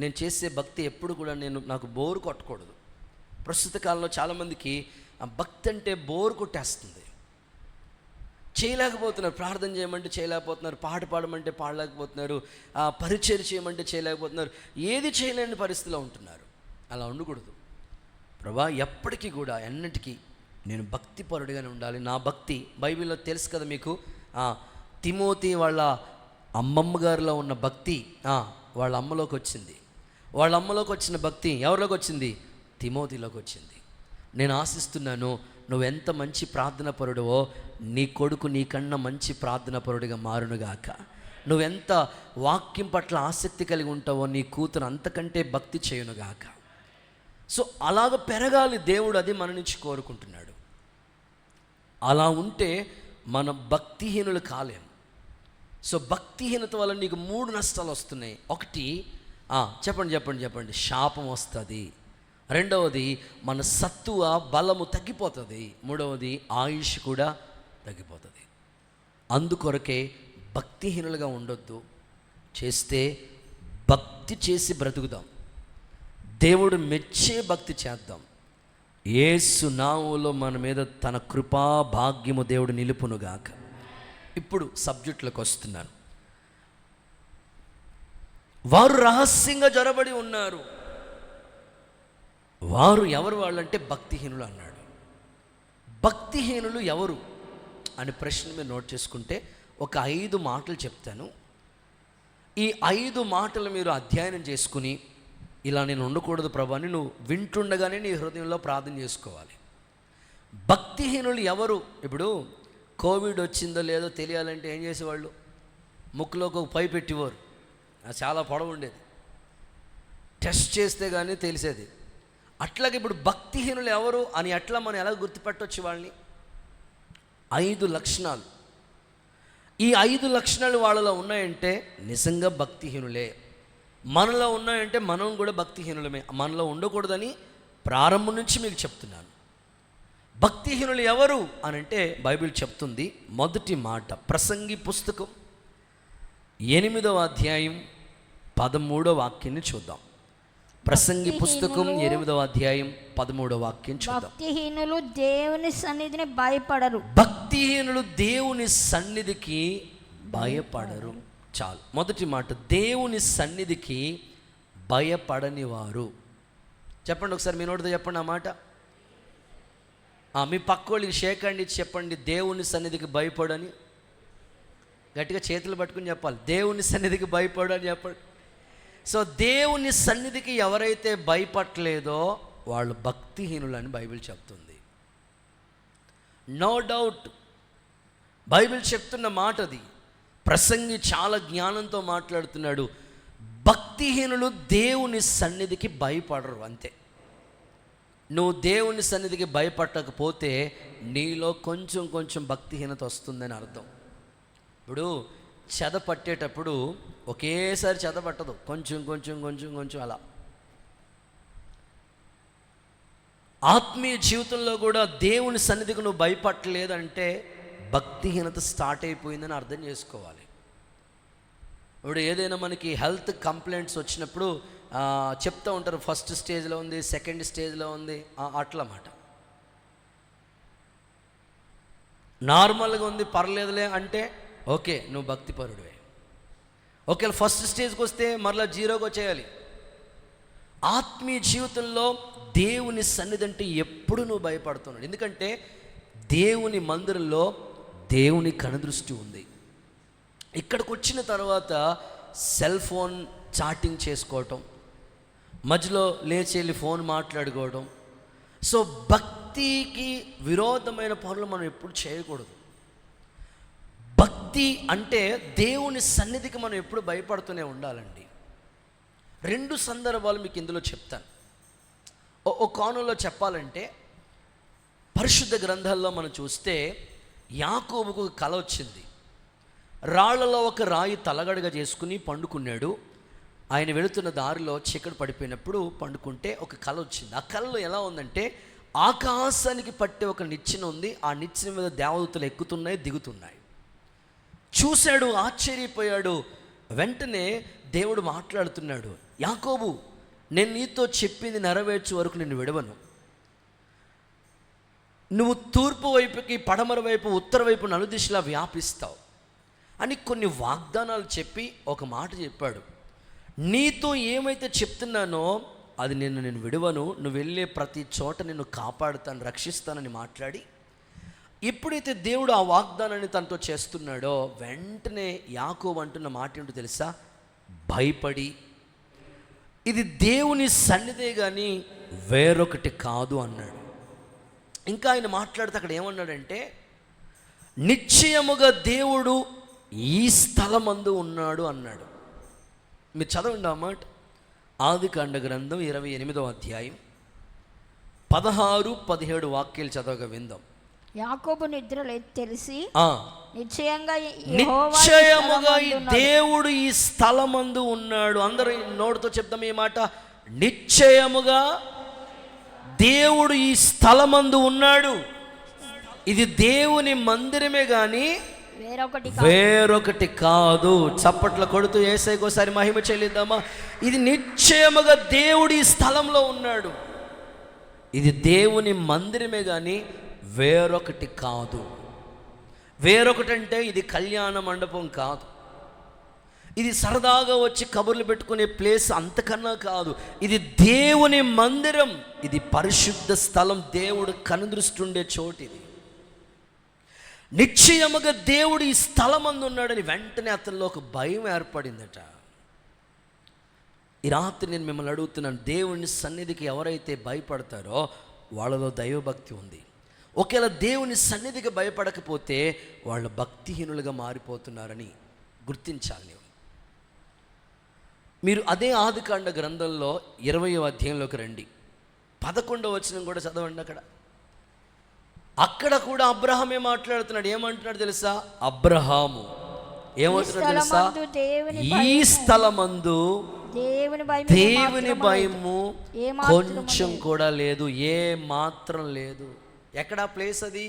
నేను చేసే భక్తి ఎప్పుడు కూడా నాకు బోరు కొట్టకూడదు. ప్రస్తుత కాలంలో చాలామందికి ఆ భక్తి అంటే బోరు కొట్టేస్తుంది. చేయలేకపోతున్నారు. ప్రార్థన చేయమంటే చేయలేకపోతున్నారు, పాట పాడమంటే పాడలేకపోతున్నారు, పరిచయం చేయమంటే చేయలేకపోతున్నారు, ఏది చేయలేని పరిస్థితిలో ఉంటున్నారు. అలా ఉండకూడదు. ప్రభా ఎప్పటికీ కూడా ఎన్నటికీ నేను భక్తిపరుడిగానే ఉండాలి. నా భక్తి బైబిల్లో తెలుసు కదా మీకు, తిమోతి వాళ్ళ అమ్మమ్మ గారిలో ఉన్న భక్తి వాళ్ళ అమ్మలోకి వచ్చింది. వాళ్ళ అమ్మలోకి వచ్చిన భక్తి ఎవరిలోకి వచ్చింది? తిమోతిలోకి వచ్చింది. నేను ఆశిస్తున్నాను నువ్వెంత మంచి ప్రార్థన పరుడువో నీ కొడుకు నీకన్నా మంచి ప్రార్థన పరుడిగా మారునుగాక. నువ్వెంత వాక్యం పట్ల ఆసక్తి కలిగి ఉంటావో నీ కూతురు అంతకంటే భక్తి చేయునుగాక. సో అలాగ పెరగాలి దేవుడు, అది మన నుంచి కోరుకుంటున్నాడు. అలా ఉంటే మనం భక్తిహీనులు కాలేం. సో భక్తిహీనత వల్ల నీకు 3 నష్టాలు వస్తున్నాయి. ఒకటి చెప్పండి శాపం వస్తుంది. రెండవది మన సత్తువ బలము తగ్గిపోతుంది. మూడవది ఆయుష్ కూడా తగ్గిపోతుంది. అందుకొరకే భక్తిహీనులుగా ఉండొద్దు. చేస్తే భక్తి చేసి బ్రతుకుదాం. దేవుడు మెచ్చే భక్తి చేద్దాం. యేసు నామములో మన మీద తన కృపా భాగ్యము దేవుడు నిలుపునుగాక. ఇప్పుడు సబ్జెక్టులకు వస్తున్నాను. వారు రహస్యంగా జొరబడి ఉన్నారు. వారు ఎవరు వాళ్ళంటే భక్తిహీనులు అన్నాడు. భక్తిహీనులు ఎవరు అని ప్రశ్న మీరు నోట్ చేసుకుంటే ఒక 5 మాటలు చెప్తాను. ఈ 5 మాటలు మీరు అధ్యయనం చేసుకుని, ఇలా నేను ఉండకూడదు ప్రభా అని నువ్వు వింటుండగానే నీ హృదయంలో ప్రార్థన చేసుకోవాలి. భక్తిహీనులు ఎవరు? ఇప్పుడు కోవిడ్ వచ్చిందో లేదో తెలియాలంటే ఏం చేసేవాళ్ళు? ముక్కులోకి ఒక పై పెట్టేవారు, అది చాలా పొడవు ఉండేది, టెస్ట్ చేస్తే కానీ తెలిసేది. అట్లాగే ఇప్పుడు భక్తిహీనులు ఎవరు అని అట్లా మనం ఎలా గుర్తుపెట్టవచ్చు వాళ్ళని? 5 లక్షణాలు. ఈ 5 లక్షణాలు వాళ్ళలో ఉన్నాయంటే నిజంగా భక్తిహీనులే. మనలో ఉన్నాయంటే మనం కూడా భక్తిహీనులమే. మనలో ఉండకూడదని ప్రారంభం నుంచి మీకు చెప్తున్నాను. భక్తిహీనులు ఎవరు అని అంటే బైబిల్ చెప్తుంది. మొదటి మాట ప్రసంగి పుస్తకం 8వ అధ్యాయం 13వ వాక్యాన్ని చూద్దాం. ప్రసంగి పుస్తకం 8వ అధ్యాయం 13వ వాక్యం చూద్దాం. భక్తిహీనులు దేవుని సన్నిధిని భయపడరు. భక్తిహీనులు దేవుని సన్నిధికి భయపడరు. చాలు. మొదటి మాట దేవుని సన్నిధికి భయపడని వారు. చెప్పండి ఒకసారి, మీ నోటితో చెప్పండి ఆ మాట. మీ పక్కోళ్ళకి షేక్ హ్యాండ్ ఇచ్చి చెప్పండి, దేవుని సన్నిధికి భయపడని. గట్టిగా చేతులు పట్టుకుని చెప్పాలి, దేవుని సన్నిధికి భయపడు అని చెప్పండి. సో దేవుని సన్నిధికి ఎవరైతే భయపడలేదో వాళ్ళు భక్తిహీనులు అని బైబిల్ చెప్తుంది. నో డౌట్, బైబిల్ చెప్తున్న మాట అది. ప్రసంగి చాలా జ్ఞానంతో మాట్లాడుతున్నాడు. భక్తిహీనులు దేవుని సన్నిధికి భయపడరు, అంతే. నువ్వు దేవుని సన్నిధికి భయపడకపోతే నీలో కొంచెం కొంచెం భక్తిహీనత వస్తుందని అర్థం. ఇప్పుడు చెద పట్టేటప్పుడు ఒకేసారి చెద పట్టదు, కొంచెం కొంచెం కొంచెం కొంచెం అలా. ఆత్మీయ జీవితంలో కూడా దేవుని సన్నిధికి నువ్వు భయపడలేదంటే భక్తిహీనత స్టార్ట్ అయిపోయిందని అర్థం చేసుకోవాలి. ఇప్పుడు ఏదైనా మనకి హెల్త్ కంప్లైంట్స్ వచ్చినప్పుడు చెప్తూ ఉంటారు, ఫస్ట్ స్టేజ్లో ఉంది, సెకండ్ స్టేజ్లో ఉంది, అట్లా మాట. నార్మల్గా ఉంది పర్లేదులే అంటే ఓకే, నువ్వు భక్తిపరుడివే. ఒకవేళ ఫస్ట్ స్టేజ్కి వస్తే మరలా 0కి వచ్చేయాలి. ఆత్మీయ జీవితంలో దేవుని సన్నిధి అంటే ఎప్పుడు నువ్వు భయపడుతున్నాడు. ఎందుకంటే దేవుని మందిరంలో దేవుని కనుదృష్టి ఉంది. ఇక్కడికి వచ్చిన తర్వాత సెల్ ఫోన్ చాటింగ్ చేసుకోవటం, మధ్యలో లేచి వెళ్ళి ఫోన్ మాట్లాడుకోవడం. సో భక్తికి విరోధమైన పనులు మనం ఎప్పుడు చేయకూడదు. భక్తి అంటే దేవుని సన్నిధికి మనం ఎప్పుడు భయపడుతూనే ఉండాలండి. 2 సందర్భాలు మీకు ఇందులో చెప్తాను. ఓ కోణంలో చెప్పాలంటే పరిశుద్ధ గ్రంథాల్లో మనం చూస్తే యాకోబుకు ఒక కల వచ్చింది. రాళ్లలో ఒక రాయి తలగడగా చేసుకుని పండుకున్నాడు. ఆయన వెళుతున్న దారిలో చీకటి పడిపోయినప్పుడు పండుకుంటే ఒక కల వచ్చింది. ఆ కలలో ఎలా ఉందంటే ఆకాశానికి పట్టే ఒక నిచ్చెన ఉంది. ఆ నిచ్చెన మీద దేవదూతలు ఎక్కుతున్నాయి, దిగుతున్నాయి. చూశాడు, ఆశ్చర్యపోయాడు. వెంటనే దేవుడు మాట్లాడుతున్నాడు, యాకోబు, నేను నీతో చెప్పింది నెరవేర్చే వరకు నిన్ను విడవను. నువ్వు తూర్పు వైపుకి, పడమర వైపు, ఉత్తర వైపు నలుదిశలా వ్యాపిస్తావు అని కొన్ని వాగ్దానాలు చెప్పి ఒక మాట చెప్పాడు. నీతో ఏమైతే చెప్తున్నానో అది నేను విడువను, నువ్వు వెళ్ళే ప్రతి చోట నిన్ను కాపాడుతాను, రక్షిస్తానని మాట్లాడి, ఎప్పుడైతే దేవుడు ఆ వాగ్దానాన్ని తనతో చేస్తున్నాడో వెంటనే యాకోబు అంటున్న మాట ఏంటో తెలుసా? భయపడి ఇది దేవుని సన్నిధే కానీ వేరొకటి కాదు అన్నాడు. ఇంకా ఆయన మాట్లాడితే అక్కడ ఏమన్నాడంటే, నిశ్చయముగా దేవుడు ఈ స్థలమందు ఉన్నాడు అన్నాడు. మీరు చదవండి ఆ మాట. ఆదికాండ గ్రంథం 28వ అధ్యాయం 16-17 వాక్యాలు చదవగా విందాం. యాకోబు నిద్రలో తెలిసి నిశ్చయముగా నిశ్చయముగా దేవుడు ఈ స్థలమందు ఉన్నాడు. అందరూ నోటితో చెప్తాం ఈ మాట, నిశ్చయముగా దేవుడు ఈ స్థలమందు ఉన్నాడు. ఇది దేవుని మందిరమే గాని వేరొకటి కాదు. చప్పట్లు కొడుతూ యేసయ్యకు ఒకసారి మహిమ చెల్లిద్దామా? ఇది నిశ్చయముగా దేవుడు ఈ స్థలంలో ఉన్నాడు. ఇది దేవుని మందిరమే కానీ వేరొకటి కాదు. వేరొకటి అంటే ఇది కళ్యాణ మండపం కాదు, ఇది సరదాగా వచ్చి కబుర్లు పెట్టుకునే ప్లేస్ అంతకన్నా కాదు. ఇది దేవుని మందిరం, ఇది పరిశుద్ధ స్థలం, దేవుడు కనుదృష్టి ఉండే చోటు. ఇది నిశ్చయముగా దేవుడు ఈ స్థలమందు ఉన్నాడని వెంటనే అతనిలో ఒక భయం ఏర్పడిందట. ఈ రాత్రి నేను మిమ్మల్ని అడుగుతున్నాను, దేవుని సన్నిధికి ఎవరైతే భయపడతారో వాళ్ళలో దైవభక్తి ఉంది. ఒకవేళ దేవుని సన్నిధికి భయపడకపోతే వాళ్ళు భక్తిహీనులుగా మారిపోతున్నారని గుర్తించాలి. మీరు అదే ఆదికాండ గ్రంథంలో 20వ అధ్యాయంలోకి రండి. 11వ వచనం కూడా చదవండి. అక్కడ కూడా అబ్రహామే మాట్లాడుతున్నాడు. ఏమంటున్నాడు తెలుసా? అబ్రహాము ఏమంటున్నాడు తెలుసా? ఈ స్థలమందు దేవుని భయము కొంచెం కూడా లేదు, ఏ మాత్రం లేదు. ఎక్కడ ప్లేస్ అది?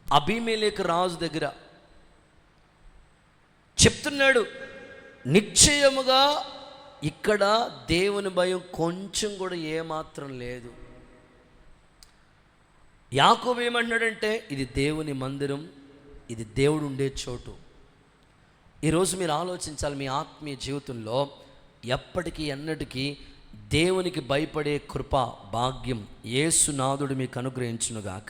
అబీమెలెకు రాజు దగ్గర చెప్తున్నాడు, నిశ్చయముగా ఇక్కడ దేవుని భయం కొంచెం కూడా ఏ మాత్రం లేదు. యాకోబు ఏమంటున్నాడంటే, ఇది దేవుని మందిరం, ఇది దేవుడు ఉండే చోటు. ఈరోజు మీరు ఆలోచించాలి, మీ ఆత్మీయ జీవితంలో ఎప్పటికీ ఎన్నటికీ దేవునికి భయపడే కృప భాగ్యం యేసునాథుడు మీకు అనుగ్రహించునుగాక.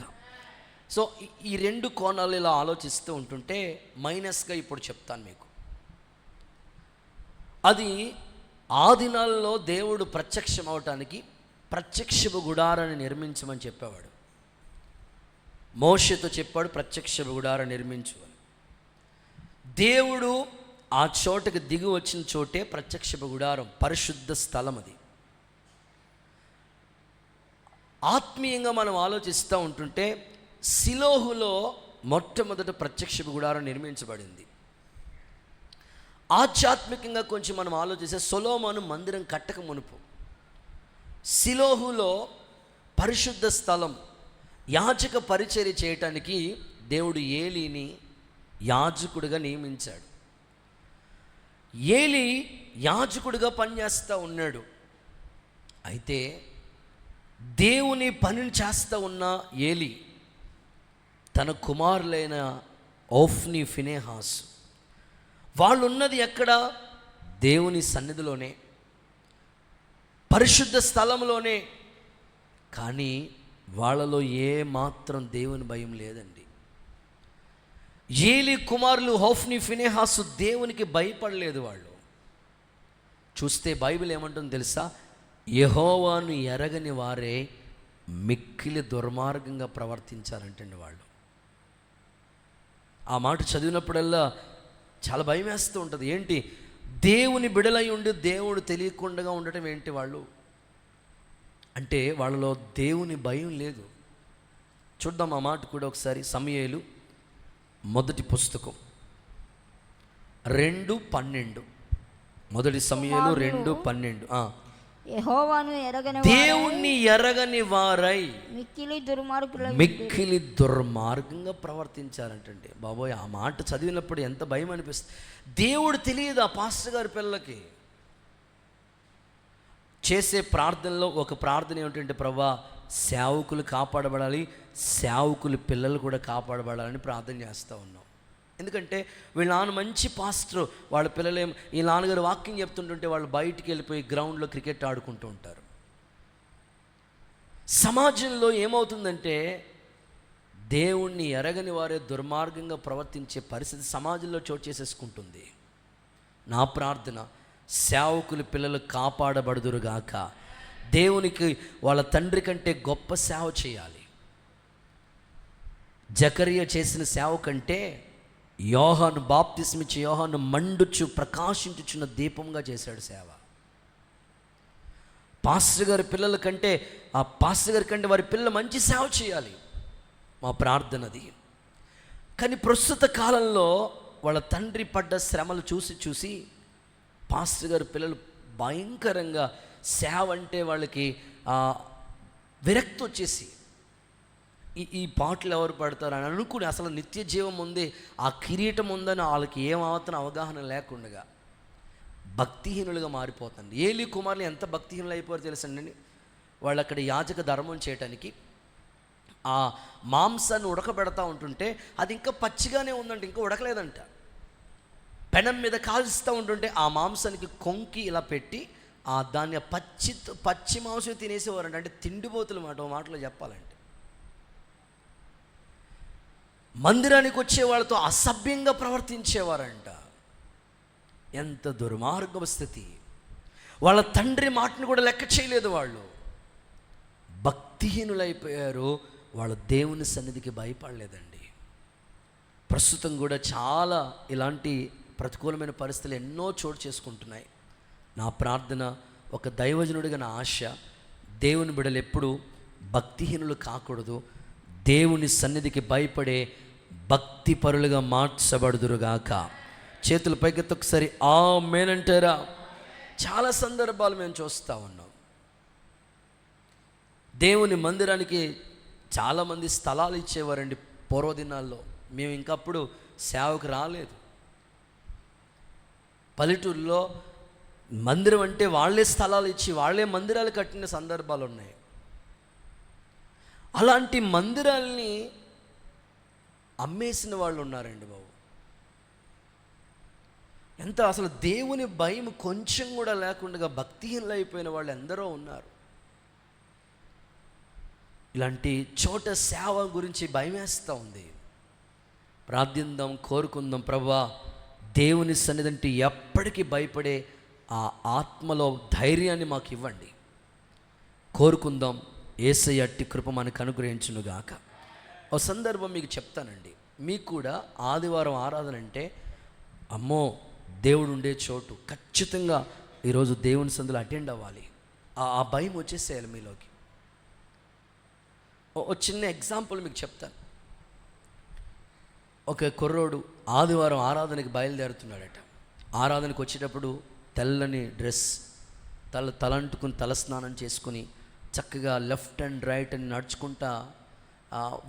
సో ఈ రెండు కోణాలు ఇలా ఆలోచిస్తూ ఉంటుంటే మైనస్గా ఇప్పుడు చెప్తాను మీకు. అది ఆ దినాల్లో దేవుడు ప్రత్యక్షం అవటానికి ప్రత్యక్షపు గుడారాన్ని నిర్మించమని చెప్పేవాడు. మోషేతో చెప్పాడు, ప్రత్యక్షపు గుడారం నిర్మించు అని. దేవుడు ఆ చోటకి దిగి వచ్చిన చోటే ప్రత్యక్షపు గుడారం, పరిశుద్ధ స్థలం. అది ఆత్మీయంగా మనం ఆలోచిస్తూ ఉంటుంటే సిలోహులో మొట్టమొదట ప్రత్యక్షపు గుడారం నిర్మించబడింది. ఆధ్యాత్మికంగా కొంచెం మనం ఆలోచిస్తే సొలొమోను మందిరం కట్టక మునుపు సిలోహులో పరిశుద్ధ స్థలం, యాజక పరిచర్య చేయటానికి దేవుడు ఏలీని యాజకుడిగా నియమించాడు. ఏలీ యాజకుడిగా పనిచేస్తూ ఉన్నాడు. అయితే దేవుని పనిని చేస్తూ ఉన్న ఏలీ తన కుమారులైన ఓఫ్ని, ఫినెహాస్ వాళ్ళు ఉన్నది ఎక్కడ? దేవుని సన్నిధిలోనే, పరిశుద్ధ స్థలంలోనే. కానీ వాళ్ళలో ఏ మాత్రం దేవుని భయం లేదండి. ఏలీ కుమారులు హోఫ్ని, ఫినెహాసు దేవునికి భయపడలేదు. వాళ్ళు చూస్తే బైబిల్ ఏమంటుందో తెలుసా? యెహోవాను ఎరగని వారే మిక్కిలి దుర్మార్గంగా ప్రవర్తించారంటండి వాళ్ళు. ఆ మాట చదివినప్పుడల్లా చాలా భయం వేస్తూ ఉంటుంది. ఏంటి, దేవుని బిడలై ఉండి దేవుడు తెలియకుండా ఉండటం ఏంటి వాళ్ళు అంటే? వాళ్ళలో దేవుని భయం లేదు. చూద్దాం ఆ మాట కూడా ఒకసారి. సమూయేలు మొదటి పుస్తకం 2:12. మొదటి సమూయేలు 2:12. దేవుణ్ణి ఎరగని వారై మిక్కిలి దుర్మార్గంగా ప్రవర్తించారంటండి. బాబోయ్, ఆ మాట చదివినప్పుడు ఎంత భయం అనిపిస్తుంది. దేవుడు తెలియదు ఆ పాస్టర్ గారి పిల్లలకి. చేసే ప్రార్థనలో ఒక ప్రార్థన ఏమిటంటే, ప్రభువా సేవకులు కాపాడబడాలి, సేవకులు పిల్లలు కూడా కాపాడబడాలని ప్రార్థన చేస్తూ ఉన్నాం. ఎందుకంటే వీళ్ళ నాన్న మంచి పాస్టర్, వాళ్ళ పిల్లలేం ఈ నాన్నగారు వాకింగ్ చెప్తుంటుంటే వాళ్ళు బయటికి వెళ్ళిపోయి గ్రౌండ్లో క్రికెట్ ఆడుకుంటూ ఉంటారు. సమాజంలో ఏమవుతుందంటే దేవుణ్ణి ఎరగని వారే దుర్మార్గంగా ప్రవర్తించే పరిస్థితి సమాజంలో చోటు చేసేసుకుంటుంది. నా ప్రార్థన, సేవకులు పిల్లలు కాపాడబడుదురుగాక. దేవునికి వాళ్ళ తండ్రి కంటే గొప్ప సేవ చేయాలి. జకరియా చేసిన సేవ కంటే యోహాను, బాప్తిస్మిచ్చే యోహాను మండుచు ప్రకాశించుచున్న దీపంగా చేశాడు సేవ. పాస్టర్ గారి పిల్లల కంటే, ఆ పాస్టర్ గారి కంటే వారి పిల్లలు మంచి సేవ చేయాలి, మా ప్రార్థనది. కానీ ప్రస్తుత కాలంలో వాళ్ళ తండ్రి పడ్డ శ్రమలు చూసి పాస్టర్ గారి పిల్లలు భయంకరంగా సేవ అంటే వాళ్ళకి విరక్తి వచ్చేసి ఈ పాటలు ఎవరు పడతారు అని అనుకుని అసలు నిత్య జీవం ఉంది, ఆ కిరీటం ఉందని వాళ్ళకి ఏమాత్రం అవగాహన లేకుండా భక్తిహీనులుగా మారిపోతుంది. ఏలీ కుమారులు ఎంత భక్తిహీనులు అయిపోయారు తెలుసండి. వాళ్ళు అక్కడ యాజక ధర్మం చేయటానికి ఆ మాంసాన్ని ఉడకబెడతా ఉంటుంటే అది ఇంకా పచ్చిగానే ఉందంట, ఇంకా ఉడకలేదంట. పెనం మీద కాల్స్తూ ఉంటుంటే ఆ మాంసానికి కొంకి ఇలా పెట్టి దాన్ని పచ్చి మాంసం తినేసేవారంట. అంటే తిండిపోతులు మాట, ఓ మాటలో చెప్పాలంటే మందిరానికి వచ్చే వాళ్ళతో అసభ్యంగా ప్రవర్తించేవారంట. ఎంత దుర్మార్గ స్థితి. వాళ్ళ తండ్రి మాటను కూడా లెక్క చేయలేదు, వాళ్ళు భక్తిహీనులైపోయారు. వాళ్ళ దేవుని సన్నిధికి భయపడలేదండి. ప్రస్తుతం కూడా చాలా ఇలాంటి ప్రతికూలమైన పరిస్థితులు ఎన్నో చోటు చేసుకుంటున్నాయి. నా ప్రార్థన, ఒక దైవజనుడిగా నా ఆశ, దేవుని బిడ్డలు ఎప్పుడు భక్తిహీనులు కాకూడదు, దేవుని సన్నిధికి భయపడే భక్తి పరులుగా మార్చబడుదురుగాక. చేతుల పైకెత్తి ఒకసారి ఆమేన్ అంటారా? చాలా సందర్భాలు మేము చూస్తూ ఉన్నాం. దేవుని మందిరానికి చాలామంది స్థలాలు ఇచ్చేవారండి పూర్వదినాల్లో. మేము ఇంకప్పుడు సేవకు రాలేదు. పల్లెటూరులో మందిరం అంటే వాళ్ళే స్థలాలు ఇచ్చి వాళ్ళే మందిరాలు కట్టిన సందర్భాలు ఉన్నాయి. అలాంటి మందిరాల్ని అమ్మేసిన వాళ్ళు ఉన్నారండి బాబు. ఎంత అసలు దేవుని భయం కొంచెం కూడా లేకుండా భక్తిహీనులు అయిపోయిన వాళ్ళు ఎందరో ఉన్నారు. ఇలాంటి చోట సేవ గురించి భయం వేస్తూ ఉంది. ప్రార్థిద్దాం, కోరుకుందాం. ప్రభువా, దేవుని సన్నిధి అంటే ఎప్పటికీ భయపడే ఆ ఆత్మలో ధైర్యాన్ని మాకు ఇవ్వండి. కోరుకుందాం. యేసయ్య అట్టి కృప మనకు అనుగ్రహించునుగాక. ఒక సందర్భం మీకు చెప్తానండి. మీకు కూడా ఆదివారం ఆరాధన అంటే అమ్మో దేవుడు ఉండే చోటు, ఖచ్చితంగా ఈరోజు దేవుని సందులో అటెండ్ అవ్వాలి, ఆ భయం వచ్చేసేయాలి మీలోకి. ఒక చిన్న ఎగ్జాంపుల్ మీకు చెప్తాను. ఒక కుర్రోడు ఆదివారం ఆరాధనకి బయలుదేరుతున్నాడట. ఆరాధనకు వచ్చేటప్పుడు తెల్లని డ్రెస్, తలంటుకుని తలస్నానం చేసుకుని చక్కగా లెఫ్ట్ అండ్ రైట్ అని నడుచుకుంటా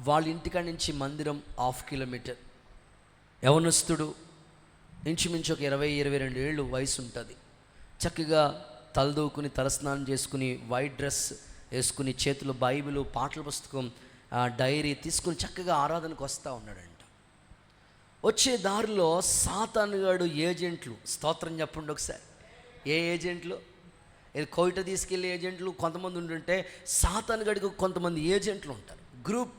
వాళ్ళ ఇంటికాడ నుంచి మందిరం 1/2 కిలోమీటర్. యవనస్తుడు, ఇంచుమించు ఒక 20-22 ఏళ్ళు వయసు ఉంటుంది. చక్కగా తలదూకుని తలస్నానం చేసుకుని వైట్ డ్రెస్ వేసుకుని చేతిలో బైబిల్, పాటల పుస్తకం, డైరీ తీసుకుని చక్కగా ఆరాధనకు వస్తూ ఉన్నాడంట. వచ్చే దారిలో సాతానుగాడు ఏజెంట్లు, స్తోత్రం చెప్పండి ఒకసారి. ఏ ఏజెంట్లు? ఇది కోయిట తీసుకెళ్ళే ఏజెంట్లు కొంతమంది ఉంటుంటే సాతానుగాడికి కొంతమంది ఏజెంట్లు ఉంటారు, గ్రూప్.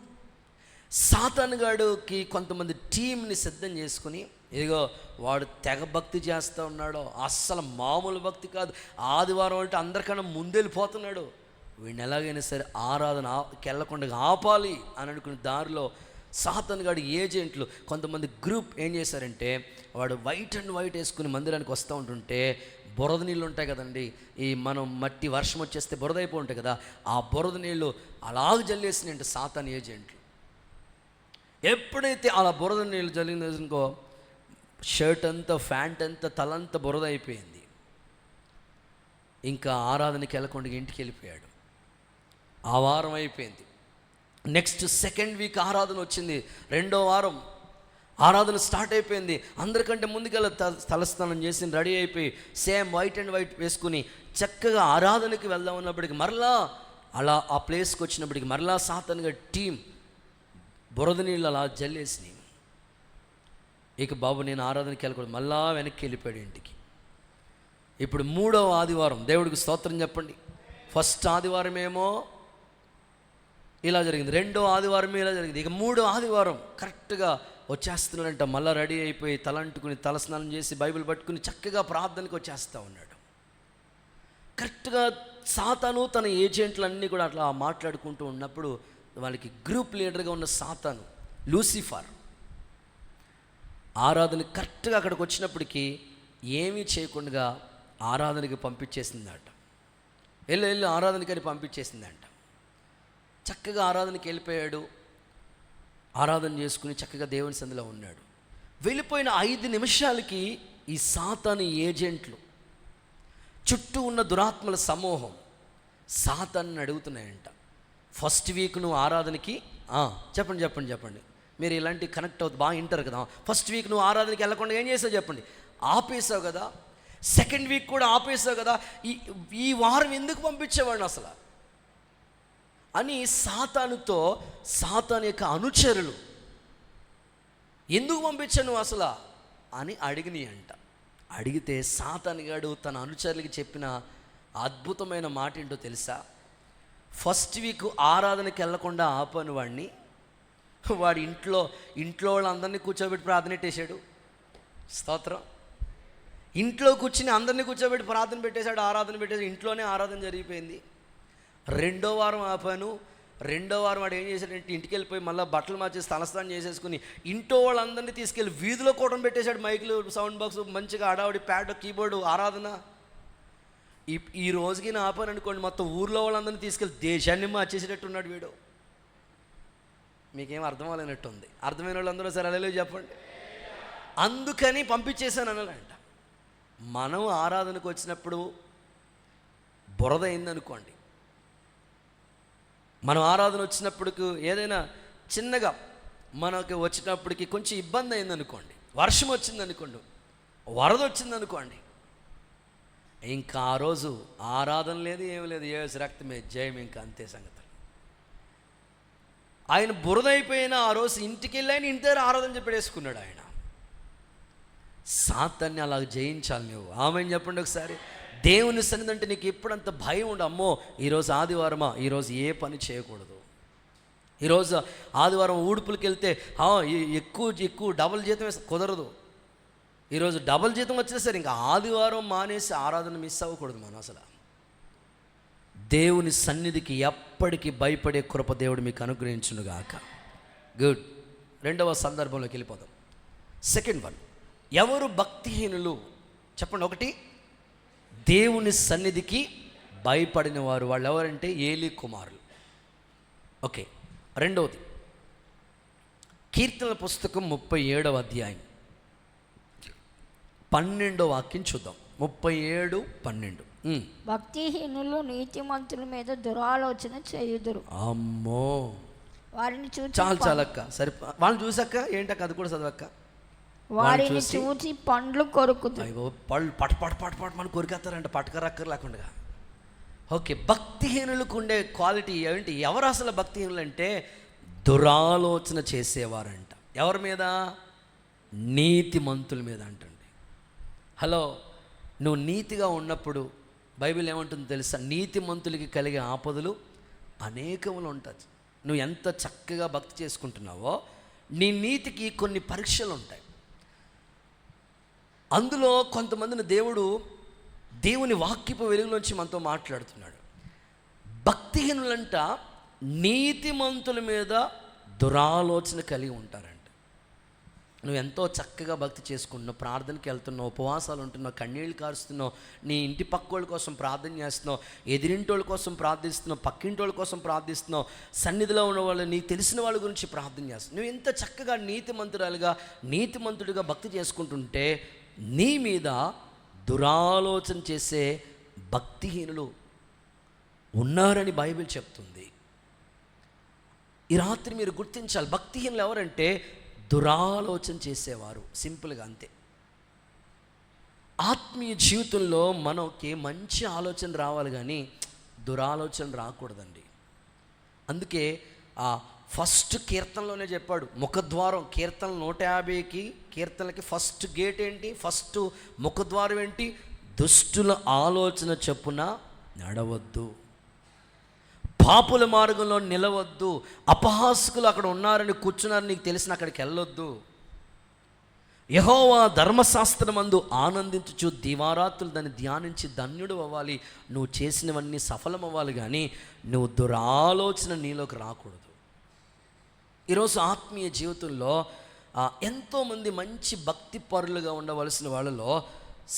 సాతానుగాడికి కొంతమంది టీంని సిద్ధం చేసుకుని, ఇదిగో వాడు తెగ భక్తి చేస్తూ ఉన్నాడు, అస్సలు మామూలు భక్తి కాదు, ఆదివారం అంటే అందరికన్నా ముందెళ్ళిపోతున్నాడు, వీడిని ఎలాగైనా సరే ఆరాధనకి వెళ్ళకుండా ఆపాలి అని అనుకున్న దారిలో సాతానుగాడి ఏజెంట్లు కొంతమంది గ్రూప్ ఏం చేశారంటే, వాడు వైట్ అండ్ వైట్ వేసుకుని మందిరానికి వస్తూ ఉంటుంటే బురద నీళ్ళు ఉంటాయి కదండి, ఈ మనం మట్టి వర్షం వచ్చేస్తే బురద అయిపోయి ఉంటాయి కదా, ఆ బురద నీళ్ళు అలాగ జల్లేసినాయంటే సాతాను ఏజెంట్లు. ఎప్పుడైతే అలా బురద నీళ్ళు జల్లిందనుకో, షర్ట్ అంతా, ప్యాంట్ అంతా, తలంతా బురద అయిపోయింది. ఇంకా ఆరాధనకి వెళ్ళకుండా ఇంటికి వెళ్ళిపోయాడు. ఆ వారం అయిపోయింది. నెక్స్ట్ 2nd వీక్ ఆరాధన వచ్చింది. 2వ వారం ఆరాధన స్టార్ట్ అయిపోయింది. అందరికంటే ముందుకెళ్ళి తలస్నానం చేసి రెడీ అయిపోయి సేమ్ వైట్ అండ్ వైట్ వేసుకుని చక్కగా ఆరాధనకి వెళ్దాం ఉన్నప్పటికీ మరలా అలా ఆ ప్లేస్కి వచ్చినప్పటికి మరలా సాతానుగా టీం బురద నీళ్ళు అలా జల్లేసినాయి. ఇక బాబు నేను ఆరాధనకి వెళ్ళకూడదు, మళ్ళా వెనక్కి వెళ్ళిపోయాడు ఇంటికి. ఇప్పుడు 3వ ఆదివారం, దేవుడికి స్తోత్రం చెప్పండి. ఫస్ట్ ఆదివారం ఏమో ఇలా జరిగింది, 2వ ఆదివారం ఇలా జరిగింది. ఇక 3వ ఆదివారం కరెక్ట్గా వచ్చేస్తున్నాడంట. మళ్ళీ రెడీ అయిపోయి తలంటుకుని తలస్నానం చేసి బైబిల్ పట్టుకుని చక్కగా ప్రార్థనకి వచ్చేస్తూ ఉన్నాడు. కరెక్ట్గా సాతాను తన ఏజెంట్లన్నీ కూడా అట్లా మాట్లాడుకుంటూ ఉన్నప్పుడు వాళ్ళకి గ్రూప్ లీడర్గా ఉన్న సాతాను లూసిఫర్ ఆరాధన కరెక్ట్గా అక్కడికి వచ్చినప్పటికీ ఏమీ చేయకుండా ఆరాధనకి పంపించేసిందట. వెళ్ళి ఆరాధనకి అని పంపించేసిందంట. చక్కగా ఆరాధనకి వెళ్ళిపోయాడు. ఆరాధన చేసుకుని చక్కగా దేవుని సందులో ఉన్నాడు. వెళ్ళిపోయిన 5 నిమిషాలకి ఈ సాతాను ఏజెంట్లు, చుట్టూ ఉన్న దురాత్మల సమూహం సాతాన్ని అడుగుతున్నాయంట, ఫస్ట్ వీక్ నువ్వు ఆరాధనకి చెప్పండి మీరు ఇలాంటి కనెక్ట్ అవుతుంది బాగా వింటారు కదా. ఫస్ట్ వీక్ నువ్వు ఆరాధనకి వెళ్ళకుండా ఏం చేసావు చెప్పండి, ఆపేసావు కదా. సెకండ్ వీక్ కూడా ఆపేసావు కదా, ఈ వారం ఎందుకు పంపించేవాడిని అసలు అని సాతానుతో సాతాను యొక్క అనుచరులు ఎందుకు పంపించావు నువ్వు అసలు అని అడిగినాయి అంట. అడిగితే సాతానుగాడు తన అనుచరులకి చెప్పిన అద్భుతమైన మాట ఏంటో తెలుసా? ఫస్ట్ వీక్ ఆరాధనకి వెళ్ళకుండా ఆపాను వాడిని, వాడి ఇంట్లో వాళ్ళందరినీ కూర్చోబెట్టి ప్రార్థన పెట్టేశాడు. స్తోత్రం. ఇంట్లో కూర్చుని అందరినీ కూర్చోబెట్టి ప్రార్థన పెట్టేశాడు, ఆరాధన పెట్టేశాడు. ఇంట్లోనే ఆరాధన జరిగిపోయింది. 2వ వారం ఆపాను. 2వ వారం వాడు ఏం చేశాడంటే ఇంటికి వెళ్ళిపోయి మళ్ళీ బట్టలు మార్చేసి తలస్నానం చేసేసుకుని ఇంట్లో వాళ్ళందరినీ తీసుకెళ్ళి వీధిలో కూటం పెట్టేశాడు. మైకులు, సౌండ్ బాక్స్, మంచిగా అడావిడి, ప్యాడ్, కీబోర్డు, ఆరాధన. ఈ రోజుకి నా ఆపాను అనుకోండి, మొత్తం ఊర్లో వాళ్ళందరినీ తీసుకెళ్ళి దేశాన్ని మార్చేసేటట్టున్నాడు వీడు. మీకేం అర్థం అవ్వలేనట్టుంది. అర్థమైన వాళ్ళందరూ సరే అలా చెప్పండి. అందుకని పంపించేశాను అనాలంట. మనం ఆరాధనకు వచ్చినప్పుడు బురద అయిందనుకోండి, మనం ఆరాధన వచ్చినప్పుడు ఏదైనా చిన్నగా మనకి వచ్చినప్పటికి కొంచెం ఇబ్బంది అయిందనుకోండి, వర్షం వచ్చిందనుకోండి, వరద వచ్చిందనుకోండి, ఇంకా ఆ రోజు ఆరాధన లేదు, ఏమి లేదు, యేసు రక్తమే జయం, ఇంకా అంతే సంగతి. ఆయన బురద అయిపోయిన ఆ రోజు ఇంటికి వెళ్ళి ఆయన ఇంటి దగ్గర ఆరాధన చెప్పేసుకున్నాడు. ఆయన సాతాన్ని అలా జయించాలి నువ్వు. ఆమెను చెప్పండి ఒకసారి. దేవుని సన్నిధి అంటే నీకు ఎప్పుడంత భయం ఉండు. అమ్మో ఈరోజు ఆదివారమా, ఈరోజు ఏ పని చేయకూడదు. ఈరోజు ఆదివారం ఊడుపులకి వెళ్తే ఎక్కువ డబుల్ జీతం వేస్తే కుదరదు. ఈరోజు డబుల్ జీతం వచ్చినా సరే ఇంకా ఆదివారం మానేసి ఆరాధన మిస్ అవ్వకూడదు మనం అసలు. దేవుని సన్నిధికి ఎప్పటికీ భయపడే కృప దేవుడు మీకు అనుగ్రహించునుగాక. గుడ్. 2వ సందర్భంలోకి వెళ్ళిపోదాం. సెకండ్ వన్, ఎవరు భక్తిహీనులు చెప్పండి. 1, దేవుని సన్నిధికి భయపడిన వారు. వాళ్ళు ఎవరంటే ఏలీ కుమారులు. ఓకే. 2వది, కీర్తనల పుస్తకం 37వ అధ్యాయం 12వ వాక్యం చూద్దాం. 37:12. భక్తిహీనులు నీతిమంతుల మీద దురాలోచన చేయుదురు. అమ్మో, వారిని చూసి చాలక్క సరే. వాళ్ళని చూసాక ఏంటక్క, అది కూడా చదవక్క. వారిని చూసి పండ్లు కొరుకుతారు. అయ్యో, పళ్ళు పట్ మనం కొరికేస్తారంట, పట్టుకరక్కర్ లేకుండా. ఓకే, భక్తిహీనులకు ఉండే క్వాలిటీ ఏంటి? ఎవరు అసలు భక్తిహీనులు అంటే దురాలోచన చేసేవారంట. ఎవరి మీద? నీతిమంతుల మీద అంటండి. హలో, నువ్వు నీతిగా ఉన్నప్పుడు బైబిల్ ఏమంటుందో తెలుసా? నీతిమంతులకి కలిగే ఆపదలు అనేకములు ఉంటుంది. నువ్వు ఎంత చక్కగా భక్తి చేసుకుంటున్నావో నీ నీతికి కొన్ని పరీక్షలు ఉంటాయి. అందులో కొంతమందిని దేవుని వాక్యపు వెలుగులోంచి మనతో మాట్లాడుతున్నాడు. భక్తిహీనులంట నీతిమంతుల మీద దురాలోచన కలిగి ఉంటారంట. నువ్వు ఎంతో చక్కగా భక్తి చేసుకుంటున్నావు, ప్రార్థనకి వెళ్తున్నావు, ఉపవాసాలు ఉంటున్నావు, కన్నీళ్ళు కారుస్తున్నావు, నీ ఇంటి పక్కోళ్ళ కోసం ప్రార్థన చేస్తున్నావు, ఎదిరింటోళ్ళ కోసం ప్రార్థిస్తున్నావు, పక్కింటోళ్ళ కోసం ప్రార్థిస్తున్నావు, సన్నిధిలో ఉన్న వాళ్ళు, నీకు తెలిసిన వాళ్ళ గురించి ప్రార్థన చేస్తున్నావు. నువ్వు ఎంత చక్కగా నీతిమంతుడిగా భక్తి చేసుకుంటుంటే నీ మీద దురాలోచన చేసే భక్తిహీనులు ఉన్నారని బైబిల్ చెప్తుంది. ఈ రాత్రి మీరు గుర్తించాలి, భక్తిహీనులు ఎవరంటే దురాలోచన చేసేవారు. సింపుల్గా అంతే. ఆత్మీయ జీవితంలో మనకి మంచి ఆలోచన రావాలి, కానీ దురాలోచన రాకూడదండి. అందుకే ఆ ఫస్ట్ కీర్తనలోనే చెప్పాడు, ముఖద్వారం కీర్తన 150కి కీర్తనలకి ఫస్ట్ గేట్ ఏంటి, ఫస్ట్ ముఖద్వారం ఏంటి, దుష్టుల ఆలోచన చొప్పున నడవద్దు, పాపుల మార్గంలో నిలవద్దు, అపహాసకులు అక్కడ ఉన్నారని కూర్చున్నారని నీకు తెలిసిన అక్కడికి వెళ్ళొద్దు, యెహోవా ధర్మశాస్త్రమందు ఆనందించుచు దివారాత్రులు దాన్ని ధ్యానించి ధన్యుడు అవ్వాలి. నువ్వు చేసినవన్నీ సఫలం అవ్వాలి, కానీ నువ్వు దురాలోచన నీలోకి రాకూడదు. ఈరోజు ఆత్మీయ జీవితంలో ఎంతోమంది మంచి భక్తి పరులుగా ఉండవలసిన వాళ్ళలో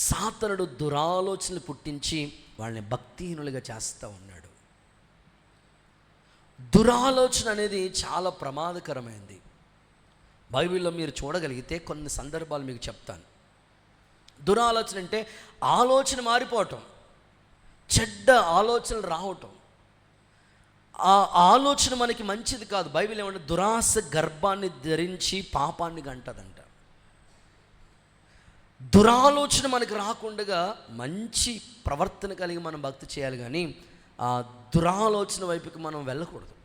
సాతానుడు దురాలోచనలు పుట్టించి వాళ్ళని భక్తిహీనులుగా చేస్తూ ఉన్నాడు. దురాలోచన అనేది చాలా ప్రమాదకరమైనది. బైబిల్లో మీరు చూడగలిగితే కొన్ని సందర్భాలు మీకు చెప్తాను. దురాలోచన అంటే ఆలోచన మారిపోవటం, చెడ్డ ఆలోచనలు రావటం. ఆ ఆలోచన మనకి మంచిది కాదు. బైబిల్ ఏమంటే దురాశ గర్భాన్ని ధరించి పాపాన్ని గంటదంట. దురాలోచన మనకి రాకుండా మంచి ప్రవర్తన కలిగి మనం భక్తి చేయాలి, కానీ ఆ దురాలోచన వైపుకి మనం వెళ్ళకూడదు.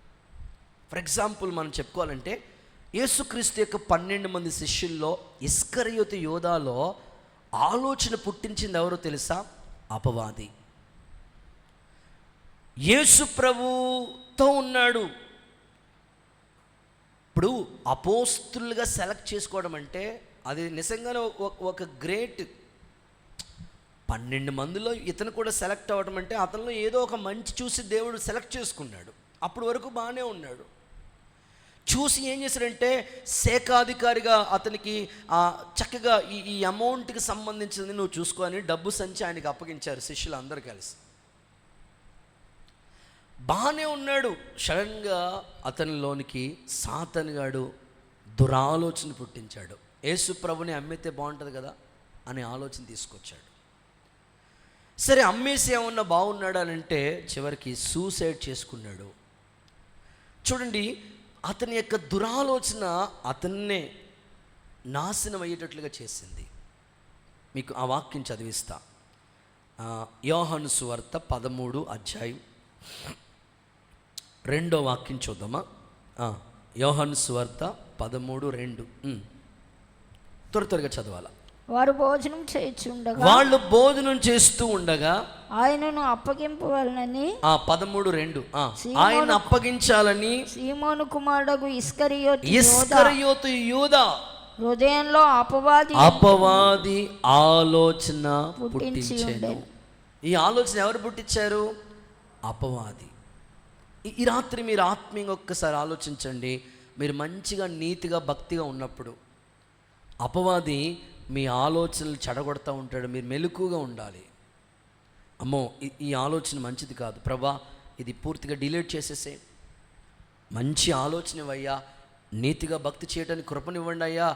ఫర్ ఎగ్జాంపుల్ మనం చెప్పుకోవాలంటే యేసుక్రీస్తు యొక్క 12 మంది శిష్యుల్లో ఇస్కరియోతు యోధాలో ఆలోచన పుట్టించింది ఎవరో తెలుసా? అపవాది. యేసు ప్రభుతో ఉన్నాడు. ఇప్పుడు అపోస్తులుగా సెలెక్ట్ చేసుకోవడం అంటే అది నిజంగానే ఒక గ్రేట్. 12 మందిలో ఇతను కూడా సెలెక్ట్ అవ్వడం అంటే అతనిలో ఏదో ఒక మంచి చూసి దేవుడు సెలెక్ట్ చేసుకున్నాడు. అప్పటి వరకు బాగానే ఉన్నాడు. చూసి ఏం చేశాడంటే శాఖాధికారిగా అతనికి చక్కగా ఈ అమౌంట్కి సంబంధించింది నువ్వు చూసుకొని డబ్బు సంచి ఆయనకి అప్పగించారు శిష్యులు అందరు కలిసి. బాగానే ఉన్నాడు. సడన్గా అతనిలోనికి సాతానుగాడు దురాలోచన పుట్టించాడు. యేసు ప్రభుని అమ్మితే బాగుంటుంది కదా అనే ఆలోచన తీసుకొచ్చాడు. సరే అమ్మేసి ఏమన్నా బాగున్నాడు అని అంటే చివరికి సూసైడ్ చేసుకున్నాడు. చూడండి, అతని యొక్క దురాలోచన అతన్నే నాశనం అయ్యేటట్లుగా చేసింది. మీకు ఆ వాక్యం చదివిస్తా. యోహాను సువార్త 13 అధ్యాయం 2వ వాక్యం చూద్దామా? యోహాను సువార్త 13:2. త్వరగా చదవాలా. వారు భోజనం చేయుచుండగా, వాళ్ళు భోజనం చేస్తూ ఉండగా ఆయనను అప్పగింపవలనని 13:2 ఆయన అప్పగించాలని సీమోను కుమారుడు ఇస్కరియోతు యూదా హృదయంలో అపవాది ఆలోచన పుట్టించాడు. ఈ ఆలోచన ఎవరు పుట్టించారు? అపవాది. ఈ రాత్రి మీరు ఆత్మీయంగా ఒక్కసారి ఆలోచించండి. మీరు మంచిగా నీతిగా భక్తిగా ఉన్నప్పుడు అపవాది మీ ఆలోచనలు చెడగొడతా ఉంటాడు. మీరు మెలకుగా ఉండాలి. అమ్మో ఈ ఆలోచన మంచిది కాదు ప్రభా, ఇది పూర్తిగా డిలీట్ చేసేసే. మంచి ఆలోచన ఇవ్వయ్యా, నీతిగా భక్తి చేయడానికి కృపనివ్వండి అయ్యా.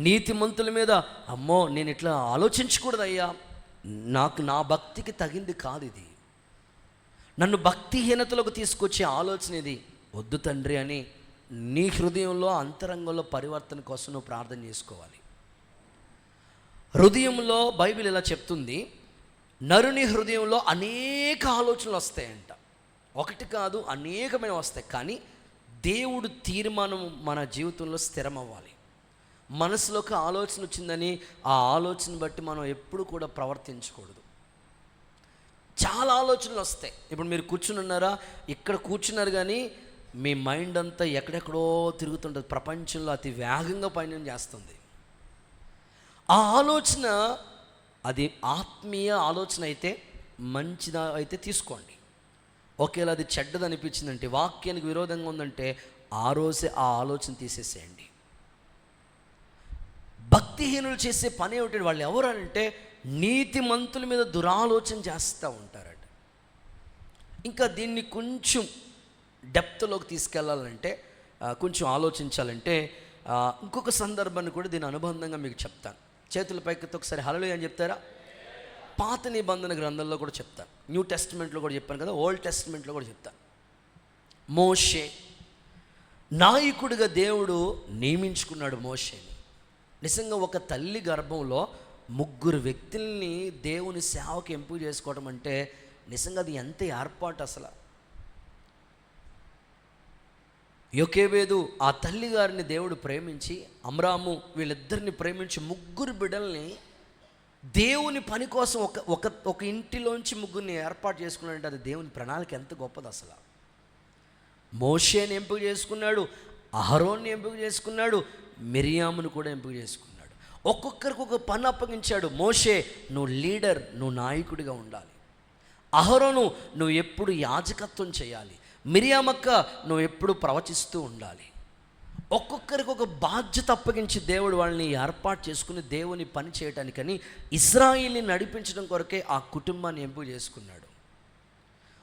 నీతిమంతుల మీద అమ్మో నేను ఇట్లా ఆలోచించకూడదయ్యా, నాకు నా భక్తికి తగింది కాదు ఇది, నన్ను భక్తిహీనతలోకి తీసుకొచ్చే ఆలోచన ఇది వద్దు తండ్రి అని నీ హృదయంలో అంతరంగంలో పరివర్తన కోసం నువ్వు ప్రార్థన చేసుకోవాలి. హృదయంలో బైబిల్ ఇలా చెప్తుంది, నరుని హృదయంలో అనేక ఆలోచనలు వస్తాయంట. ఒకటి కాదు, అనేకమైన వస్తాయి. కానీ దేవుడు తీర్మానం మన జీవితంలో స్థిరమవ్వాలి. మనసులోకి ఆలోచన వచ్చిందని ఆ ఆలోచన బట్టి మనం ఎప్పుడు కూడా ప్రవర్తించకూడదు. చాలా ఆలోచనలు వస్తాయి. ఇప్పుడు మీరు కూర్చుని ఉన్నారా, ఇక్కడ కూర్చున్నారు, కానీ మీ మైండ్ అంతా ఎక్కడెక్కడో తిరుగుతుంటుంది. ప్రపంచంలో అతి వేగంగా పయనం చేస్తుంది. ఆ ఆలోచన అది ఆత్మీయ ఆలోచన అయితే మంచిదా అయితే తీసుకోండి. ఒకవేళ అది చెడ్డది అనిపించిందంటే, వాక్యానికి విరోధంగా ఉందంటే ఆ రోజే ఆ ఆలోచన తీసేసేయండి. భక్తిహీనులు చేసే పని ఏమిటి? వాళ్ళు ఎవరు అంటే నీతిమంతుల మీద దురాలోచన చేస్తూ ఉంటారట. ఇంకా దీన్ని కొంచెం డెప్త్లోకి తీసుకెళ్ళాలంటే, కొంచెం ఆలోచించాలంటే ఇంకొక సందర్భాన్ని కూడా దీని అనుబంధంగా మీకు చెప్తాను. చేతుల పైకి ఒకసారి హల్లెలూయా అని చెప్తారా? పాత నిబంధన గ్రంథంలో కూడా చెప్తాను, న్యూ టెస్టిమెంట్లో కూడా చెప్పాను కదా, ఓల్డ్ టెస్టిమెంట్లో కూడా చెప్తాను. మోషే నాయకుడిగా దేవుడు నియమించుకున్నాడు మోషేని. నిజంగా ఒక తల్లి గర్భంలో 3 వ్యక్తుల్ని దేవుని సేవకు ఎంపిక చేసుకోవడం అంటే నిజంగా అది ఎంత ఏర్పాటు అసలు. యోకేబేదు ఆ తల్లి గారిని దేవుడు ప్రేమించి, అమ్రాము వీళ్ళిద్దరిని ప్రేమించి 3 బిడ్డల్ని దేవుని పని కోసం ఒక ఇంటిలోంచి 3 ఏర్పాటు చేసుకున్నాడంటే అది దేవుని ప్రణాళిక ఎంత గొప్పది అసలు. మోషేని ఎంపిక చేసుకున్నాడు, అహరోన్ని ఎంపిక చేసుకున్నాడు, మిరియామును కూడా ఎంపిక చేసుకున్నాడు. ఒక్కొక్కరికి ఒక పని అప్పగించాడు. మోషే, నువ్వు లీడర్, నువ్వు నాయకుడిగా ఉండాలి. అహరోను, నువ్వు ఎప్పుడు యాజకత్వం చేయాలి. మిరియామక్క, నువ్వు ఎప్పుడు ప్రవచిస్తూ ఉండాలి. ఒక్కొక్కరికి ఒక బాధ్యత అప్పగించి దేవుడు వాళ్ళని ఏర్పాటు చేసుకుని దేవుని పని చేయటానికని ఇశ్రాయేలుని నడిపించడం కొరకే ఆ కుటుంబాన్ని ఎంపిక చేసుకున్నాడు.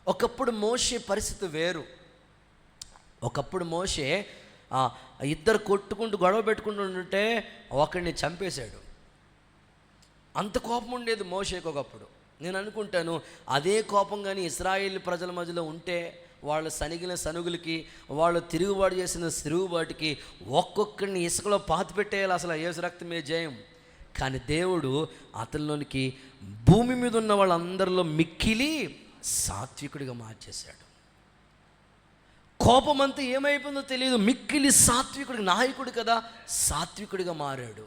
ఒకప్పుడు మోషే పరిస్థితి వేరు. ఒకప్పుడు మోషే ఇద్దరు కొట్టుకుంటూ గొడవ పెట్టుకుంటూ ఉంటే ఒకడిని చంపేశాడు. అంత కోపం ఉండేది మోషేకి ఒకప్పుడు. నేను అనుకుంటాను అదే కోపం కానీ ఇశ్రాయేలు ప్రజల మధ్యలో ఉంటే, వాళ్ళు సనిగిన సనుగులకి, వాళ్ళు తిరుగుబాటు చేసిన తిరుగుబాటుకి ఒక్కొక్కడిని ఇసుకలో పాతి పెట్టేయాలి. అసలు యేసు రక్తమే జయం. కానీ దేవుడు అతనిలోనికి భూమి మీద ఉన్న వాళ్ళందరిలో మిక్కిలి సాత్వికుడిగా మార్చేశాడు. కోపం అంతా ఏమైపోయిందో తెలియదు, మిక్కిలి సాత్వికుడికి, నాయకుడు కదా, సాత్వికుడిగా మారాడు.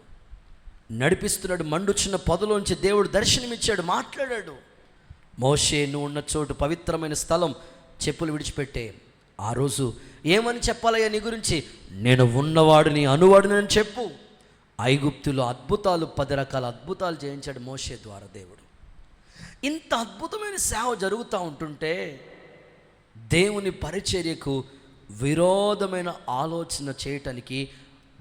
నడిపిస్తున్నాడు. మండుచున్న పొదలోంచి దేవుడు దర్శనమిచ్చాడు, మాట్లాడాడు. మోషే, నువ్వు ఉన్న చోటు పవిత్రమైన స్థలం, చెప్పులు విడిచిపెట్టే. ఆ రోజు ఏమని చెప్పాలయ్యా నీ గురించి? నేను ఉన్నవాడిని, అనువాడిని చెప్పు. ఐగుప్తులో అద్భుతాలు, 10 రకాల అద్భుతాలు చేయించాడు మోషే ద్వారా దేవుడు. ఇంత అద్భుతమైన సేవ జరుగుతూ ఉంటుంటే దేవుని పరిచర్యకు విరోధమైన ఆలోచన చేయటానికి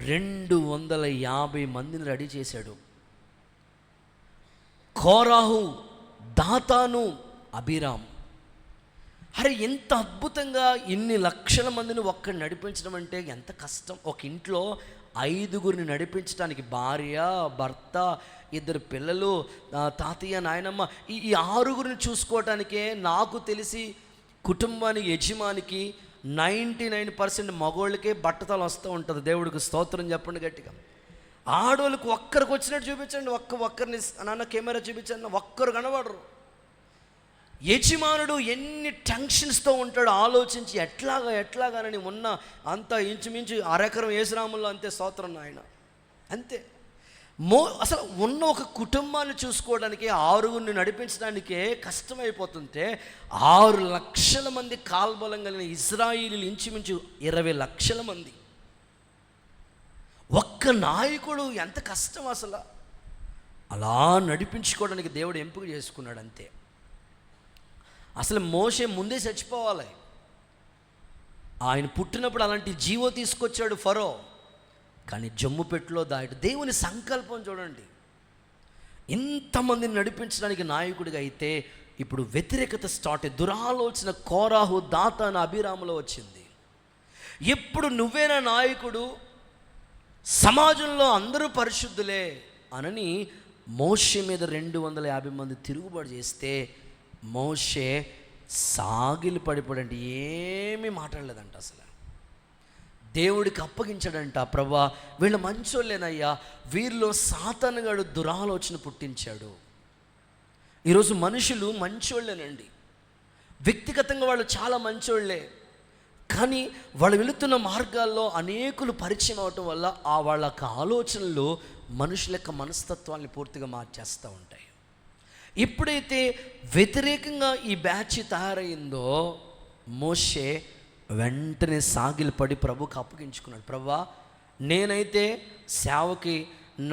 250 మందిని రెడీ చేశాడు. కోరాహు, దాతాను, అబీరాం. అరే, ఎంత అద్భుతంగా ఇన్ని లక్షల మందిని ఒక్కడిని నడిపించడం అంటే ఎంత కష్టం. ఒక ఇంట్లో 5గురిని నడిపించడానికి భార్య, భర్త, 2 పిల్లలు, తాతయ్య, నాయనమ్మ, ఈ 6గురిని చూసుకోవటానికే నాకు తెలిసి కుటుంబానికి, యజమానికి 99% మగోళ్ళకే బట్టతలు వస్తూ ఉంటుంది. దేవుడికి స్తోత్రం చెప్పండి గట్టిగా. ఆడవాళ్ళకి ఒక్కరికి వచ్చినట్టు చూపించండి, ఒక్కరిని నాన్న కెమెరా చూపించండి, ఒక్కరు కనబడరు. యజమానుడు ఎన్ని టెన్షన్స్తో ఉంటాడో ఆలోచించి ఎట్లాగానని ఉన్న అంత ఇంచుమించు అరెకరం ఏసురాముల్లో అంతే. స్తోత్రం నాయన. అంతే. అసలు ఉన్న ఒక కుటుంబాన్ని చూసుకోవడానికి 6గురిని నడిపించడానికే కష్టమైపోతుంటే 6 లక్షల మంది కాల్బలం కలిగిన ఇశ్రాయేలీలు, ఇంచుమించు 20 లక్షల మంది. ఒక్క నాయకుడు ఎంత కష్టం అసలు. అలా నడిపించుకోవడానికి దేవుడు ఎంపిక చేసుకున్నాడు అంతే. అసలు మోషే ముందే చచ్చిపోవాలి. ఆయన పుట్టినప్పుడు అలాంటి జీవో తీసుకొచ్చాడు ఫరో. కానీ జమ్ముపెట్టులో దాటి దేవుని సంకల్పం చూడండి. ఇంతమందిని నడిపించడానికి నాయకుడిగా అయితే ఇప్పుడు వ్యతిరేకత స్టార్ట్. దురాలోచన కోరాహు, దాతాను, అబీరాములో వచ్చింది. ఎప్పుడు నువ్వేనా నాయకుడు, సమాజంలో అందరూ పరిశుద్ధులే అనని మోషే మీద 250 మంది తిరుగుబాటు చేస్తే మోషే సాగిలి పడిపోడంటే ఏమీ మాట్లాడలేదంట. అసలు దేవుడికి అప్పగించాడంట. ప్రభా, వీళ్ళు మంచోళ్ళేనయ్యా, వీరిలో సాతానుగాడు దురాలోచన పుట్టించాడు. ఈరోజు మనుషులు మంచోళ్ళేనండి, వ్యక్తిగతంగా వాళ్ళు చాలా మంచోళ్ళే. కానీ వాళ్ళు వెళుతున్న మార్గాల్లో అనేకులు పరిచయం అవటం వల్ల వాళ్ళ ఆలోచనలు మనుషుల యొక్క మనస్తత్వాన్ని పూర్తిగా మార్చేస్తూ ఉంటాయి. ఎప్పుడైతే వ్యతిరేకంగా ఈ బ్యాచ్ తయారైందో మోషే వెంటనే సాగిలపడి ప్రభుకి అప్పగించుకున్నాడు. ప్రభా, నేనైతే సేవకి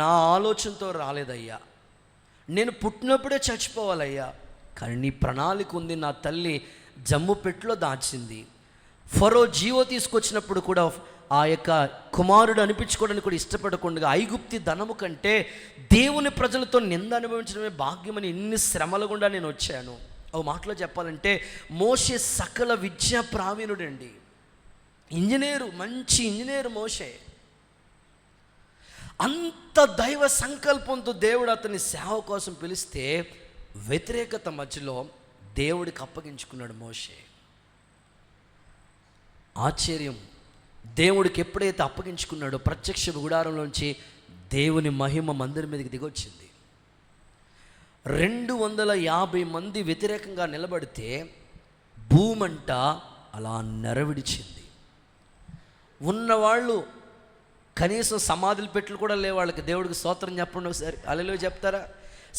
నా ఆలోచనతో రాలేదయ్యా, నేను పుట్టినప్పుడే చచ్చిపోవాలయ్యా, కానీ నీ ప్రణాళిక ఉంది. నా తల్లి జమ్ముపెట్టులో దాచింది. ఫరో జీవో తీసుకొచ్చినప్పుడు కూడా ఆ యొక్క కుమారుడు అనిపించుకోవడానికి కూడా ఇష్టపడకుండా ఐగుప్తి ధనము కంటే దేవుని ప్రజలతో నింద అనుభవించడమే భాగ్యమని ఎన్ని శ్రమల గుండా నేను వచ్చాను. ఒక మాటలో చెప్పాలంటే మోషే సకల విద్యా ప్రావీణుడండి, ఇంజనీరు, మంచి ఇంజనీరు మోషే. అంత దైవ సంకల్పంతో దేవుడు అతని సేవ కోసం పిలిస్తే వ్యతిరేకత మధ్యలో దేవుడికి అప్పగించుకున్నాడు మోషే. ఆశ్చర్యం, దేవుడికి ఎప్పుడైతే అప్పగించుకున్నాడో ప్రత్యక్ష గుడారంలోంచి దేవుని మహిమ మందిరం మీదకి దిగొచ్చింది. 250 మంది వ్యతిరేకంగా నిలబడితే భూమంట అలా నెరవిడిచింది. ఉన్నవాళ్ళు కనీసం సమాధులు పెట్టులు కూడా లేవు వాళ్ళకి. దేవుడికి స్తోత్రం చెప్పండి ఒకసారి, హల్లెలూయా చెప్తారా?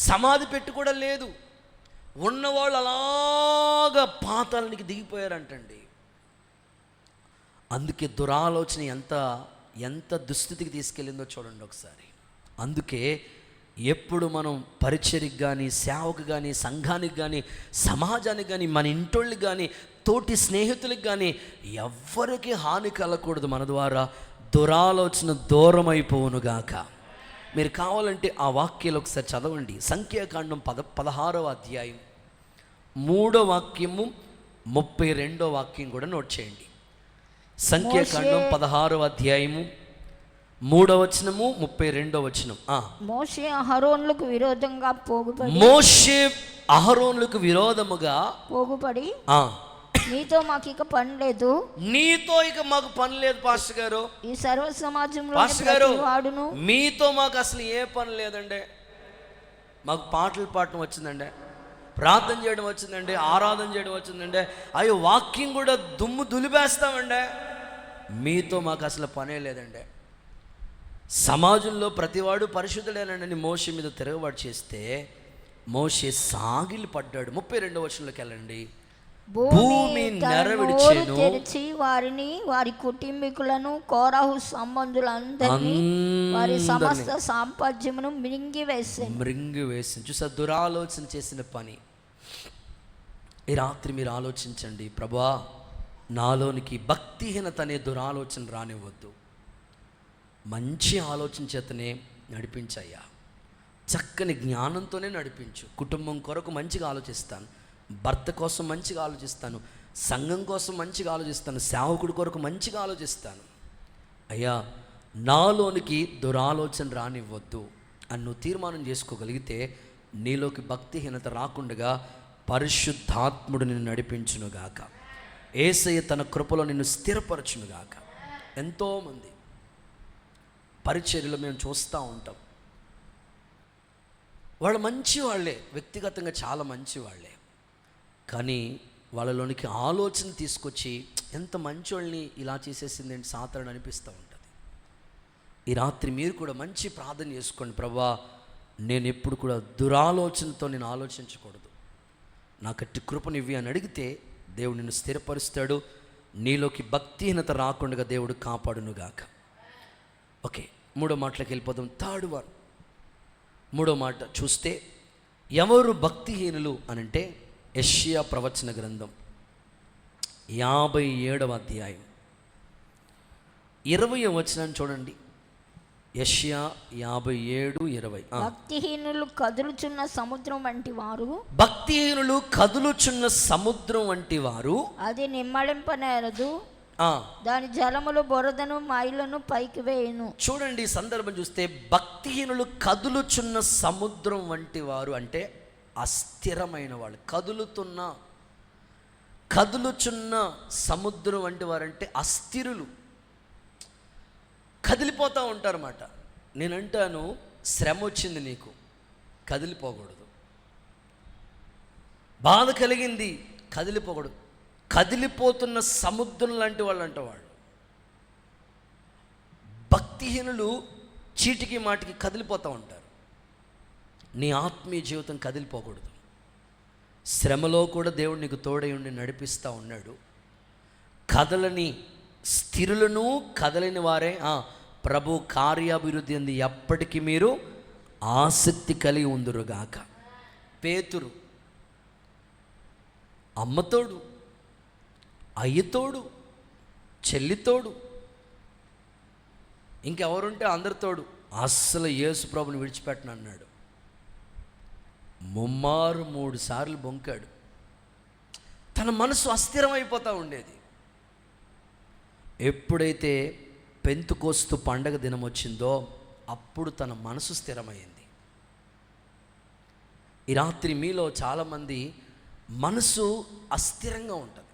సమాధి పెట్టు కూడా లేదు. ఉన్నవాళ్ళు అలాగా పాతాళానికి దిగిపోయారంటండి. అందుకే దురాలోచన ఎంత దుస్థితికి తీసుకెళ్ళిందో చూడండి ఒకసారి. అందుకే ఎప్పుడు మనం పరిచర్యకి కానీ, సేవకు కానీ, సంఘానికి కానీ, సమాజానికి కానీ, మన ఇంటోళ్ళకి కానీ, తోటి స్నేహితులకు కానీ ఎవ్వరికి హాని కలగకూడదు. మన ద్వారా దురాలోచన దూరం అయిపోవునుగాక. మీరు కావాలంటే ఆ వాక్యాలు ఒకసారి చదవండి. సంఖ్యాకాండం 16వ అధ్యాయం 3వ వాక్యము 32వ వాక్యం కూడా నోట్ చేయండి. సంఖ్యాకాండం 16వ అధ్యాయము 3వ వచనము 32వ వచనం. మోషే అహరోనులకు విరోధంగా పోగుపడి నీతో మాకు ఇక పని లేదు, నీతో ఇక మాకు పని లేదు పాస్టర్ గారు, ఈ సర్వ సమాజంలో పాస్టర్ గారు మీతో మాకు అసలు ఏ పని లేదండి. మాకు పాటలు పాడటం వచ్చిందండి, ప్రార్థన చేయడం వచ్చిందండి, ఆరాధన చేయడం వచ్చిందండి, అయ్యో వాక్యం కూడా దుమ్ము దులిపేస్తామండి, మీతో మాకు అసలు పనే లేదండి. సమాజంలో ప్రతివాడు పరిశుద్ధుడేనండి మోషే మీద తిరగబాటు చేస్తే మోషే సాగిలి పడ్డాడు. 32వ వచనంలోకి వెళ్ళండి. భూమి నెరవిడిచెను, తెరిచి వారిని, వారి కుటుంబీకులను, కోరాహు సంబంధులందరినీ, వారి సమస్త సాంపత్యమును మృంగివేసింది. చూసా, దురాలోచన చేసిన పని. ఈ రాత్రి మీరు ఆలోచించండి, ప్రభువా నాలోనికి భక్తిహీనత అనే దురాలోచన రానివ్వద్దు, మంచి ఆలోచన చేతనే నడిపించయ్యా, చక్కని జ్ఞానంతోనే నడిపించు. కుటుంబం కొరకు మంచిగా ఆలోచిస్తాను, భర్త కోసం మంచిగా ఆలోచిస్తాను, సంఘం కోసం మంచిగా ఆలోచిస్తాను, సేవకుడి కొరకు మంచిగా ఆలోచిస్తాను. అయ్యా నాలోనికి దురాలోచన రానివ్వద్దు అని నువ్వు తీర్మానం చేసుకోగలిగితే నీలోకి భక్తిహీనత రాకుండా పరిశుద్ధాత్ముడు నిన్ను నడిపించునుగాక. యేసయ్య తన కృపలో నిన్ను స్థిరపరచునుగాక. ఎంతోమంది పరిచర్యలో మేము చూస్తూ ఉంటాం, వాళ్ళు మంచి వాళ్ళే, వ్యక్తిగతంగా చాలా మంచి వాళ్ళే, కానీ వాళ్ళలోనికి ఆలోచన తీసుకొచ్చి ఎంత మంచోళ్ళని ఇలా చేసేసింది ఏంటి సాతాను అనిపిస్తూ ఉంటుంది. ఈ రాత్రి మీరు కూడా మంచి ప్రార్థన చేసుకోండి, ప్రభువా నేను ఎప్పుడు కూడా దురాలోచనతో నేను ఆలోచించకూడదు, నాకు అట్టి కృపనివ్వి అని అడిగితే దేవుడు నిన్ను స్థిరపరుస్తాడు. నీలోకి భక్తిహీనత రాకుండా దేవుడు కాపాడునుగాక. ఓకే, 3వ మాటలోకి వెళ్ళిపోదాం. థర్డ్ వన్, 3వ మాట చూస్తే ఎవరు భక్తిహీనులు అనంటే యెషయా ప్రవచన గ్రంథం 57వ అధ్యాయం 20వ వచనాన్ని చూడండి. యెషయా 57:20. భక్తిహీనులు కదులుచున్న సముద్రం వంటి వారు, భక్తిహీనులు కదులుచున్న సముద్రం వంటి వారు, అది నిమ్మళింపనేరదు, దాని జలములు బురదను మైలను పైకి వేయును. చూడండి ఈ సందర్భం చూస్తే భక్తిహీనులు కదులుచున్న సముద్రం వంటి వారు అంటే అస్థిరమైన వాళ్ళు. కదులుచున్న సముద్రం వంటి వారంటే అస్థిరులు, కదిలిపోతూ ఉంటారన్నమాట. నేనంటాను శ్రమ వచ్చింది నీకు, కదిలిపోకూడదు. బాధ కలిగింది, కదిలిపోకూడదు. కదిలిపోతున్న సముద్రం లాంటి వాళ్ళు అంట వాళ్ళు. భక్తిహీనులు చీటికి మాటికి కదిలిపోతూ ఉంటారు. నీ ఆత్మీయ జీవితం కదిలిపోకూడదు. శ్రమలో కూడా దేవుడు నీకు తోడై ఉండి నడిపిస్తూ ఉన్నాడు. కదలని స్థిరులను కదలని వారే ప్రభు కార్యాభివృద్ధి అంది ఎప్పటికీ మీరు ఆసక్తి కలిగి ఉందురుగాక. పేతురు అమ్మతోడు, అయ్యతోడు, చెల్లితోడు, ఇంకెవరుంటే అందరితోడు అస్సలు యేసు ప్రభుని విడిచిపెట్టను అన్నాడు. 3 సార్లు బొంకాడు. తన మనసు అస్థిరమైపోతూ ఉండేది. ఎప్పుడైతే పెంతుకోస్తు పండగ దినం వచ్చిందో అప్పుడు తన మనసు స్థిరమైంది. ఈ రాత్రి మీలో చాలామంది మనసు అస్థిరంగా ఉంటుంది.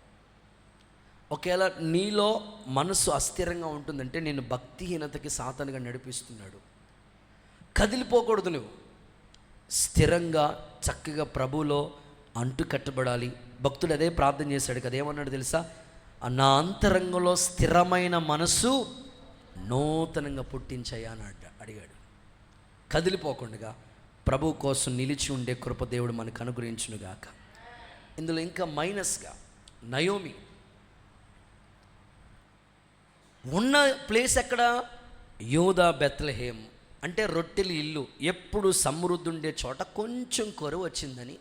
ఒకవేళ నీలో మనసు అస్థిరంగా ఉంటుందంటే నేను భక్తిహీనతకి సాతానుగా నడిపిస్తున్నాడు. కదిలిపోకూడదు, నువ్వు స్థిరంగా చక్కగా ప్రభువులో అంటు కట్టబడాలి. భక్తుడు అదే ప్రార్థన చేశాడు కదా, ఏమన్నాడు తెలుసా? నా అంతరంగంలో స్థిరమైన మనసు నూతనంగా పుట్టించయ్యా అని అడిగాడు. కదిలిపోకుండా ప్రభు కోసం నిలిచి ఉండే కృప దేవుడు మనకు అనుగ్రహించునుగాక. ఇందులో ఇంకా మైనస్గా నయోమి ఉన్న ప్లేస్ ఎక్కడ? యోదా బెత్లెహేం, అంటే రొట్టెల ఇల్లు. ఎప్పుడు సమృద్ధి ఉండే చోట కొంచెం కొరవ వచ్చిందని,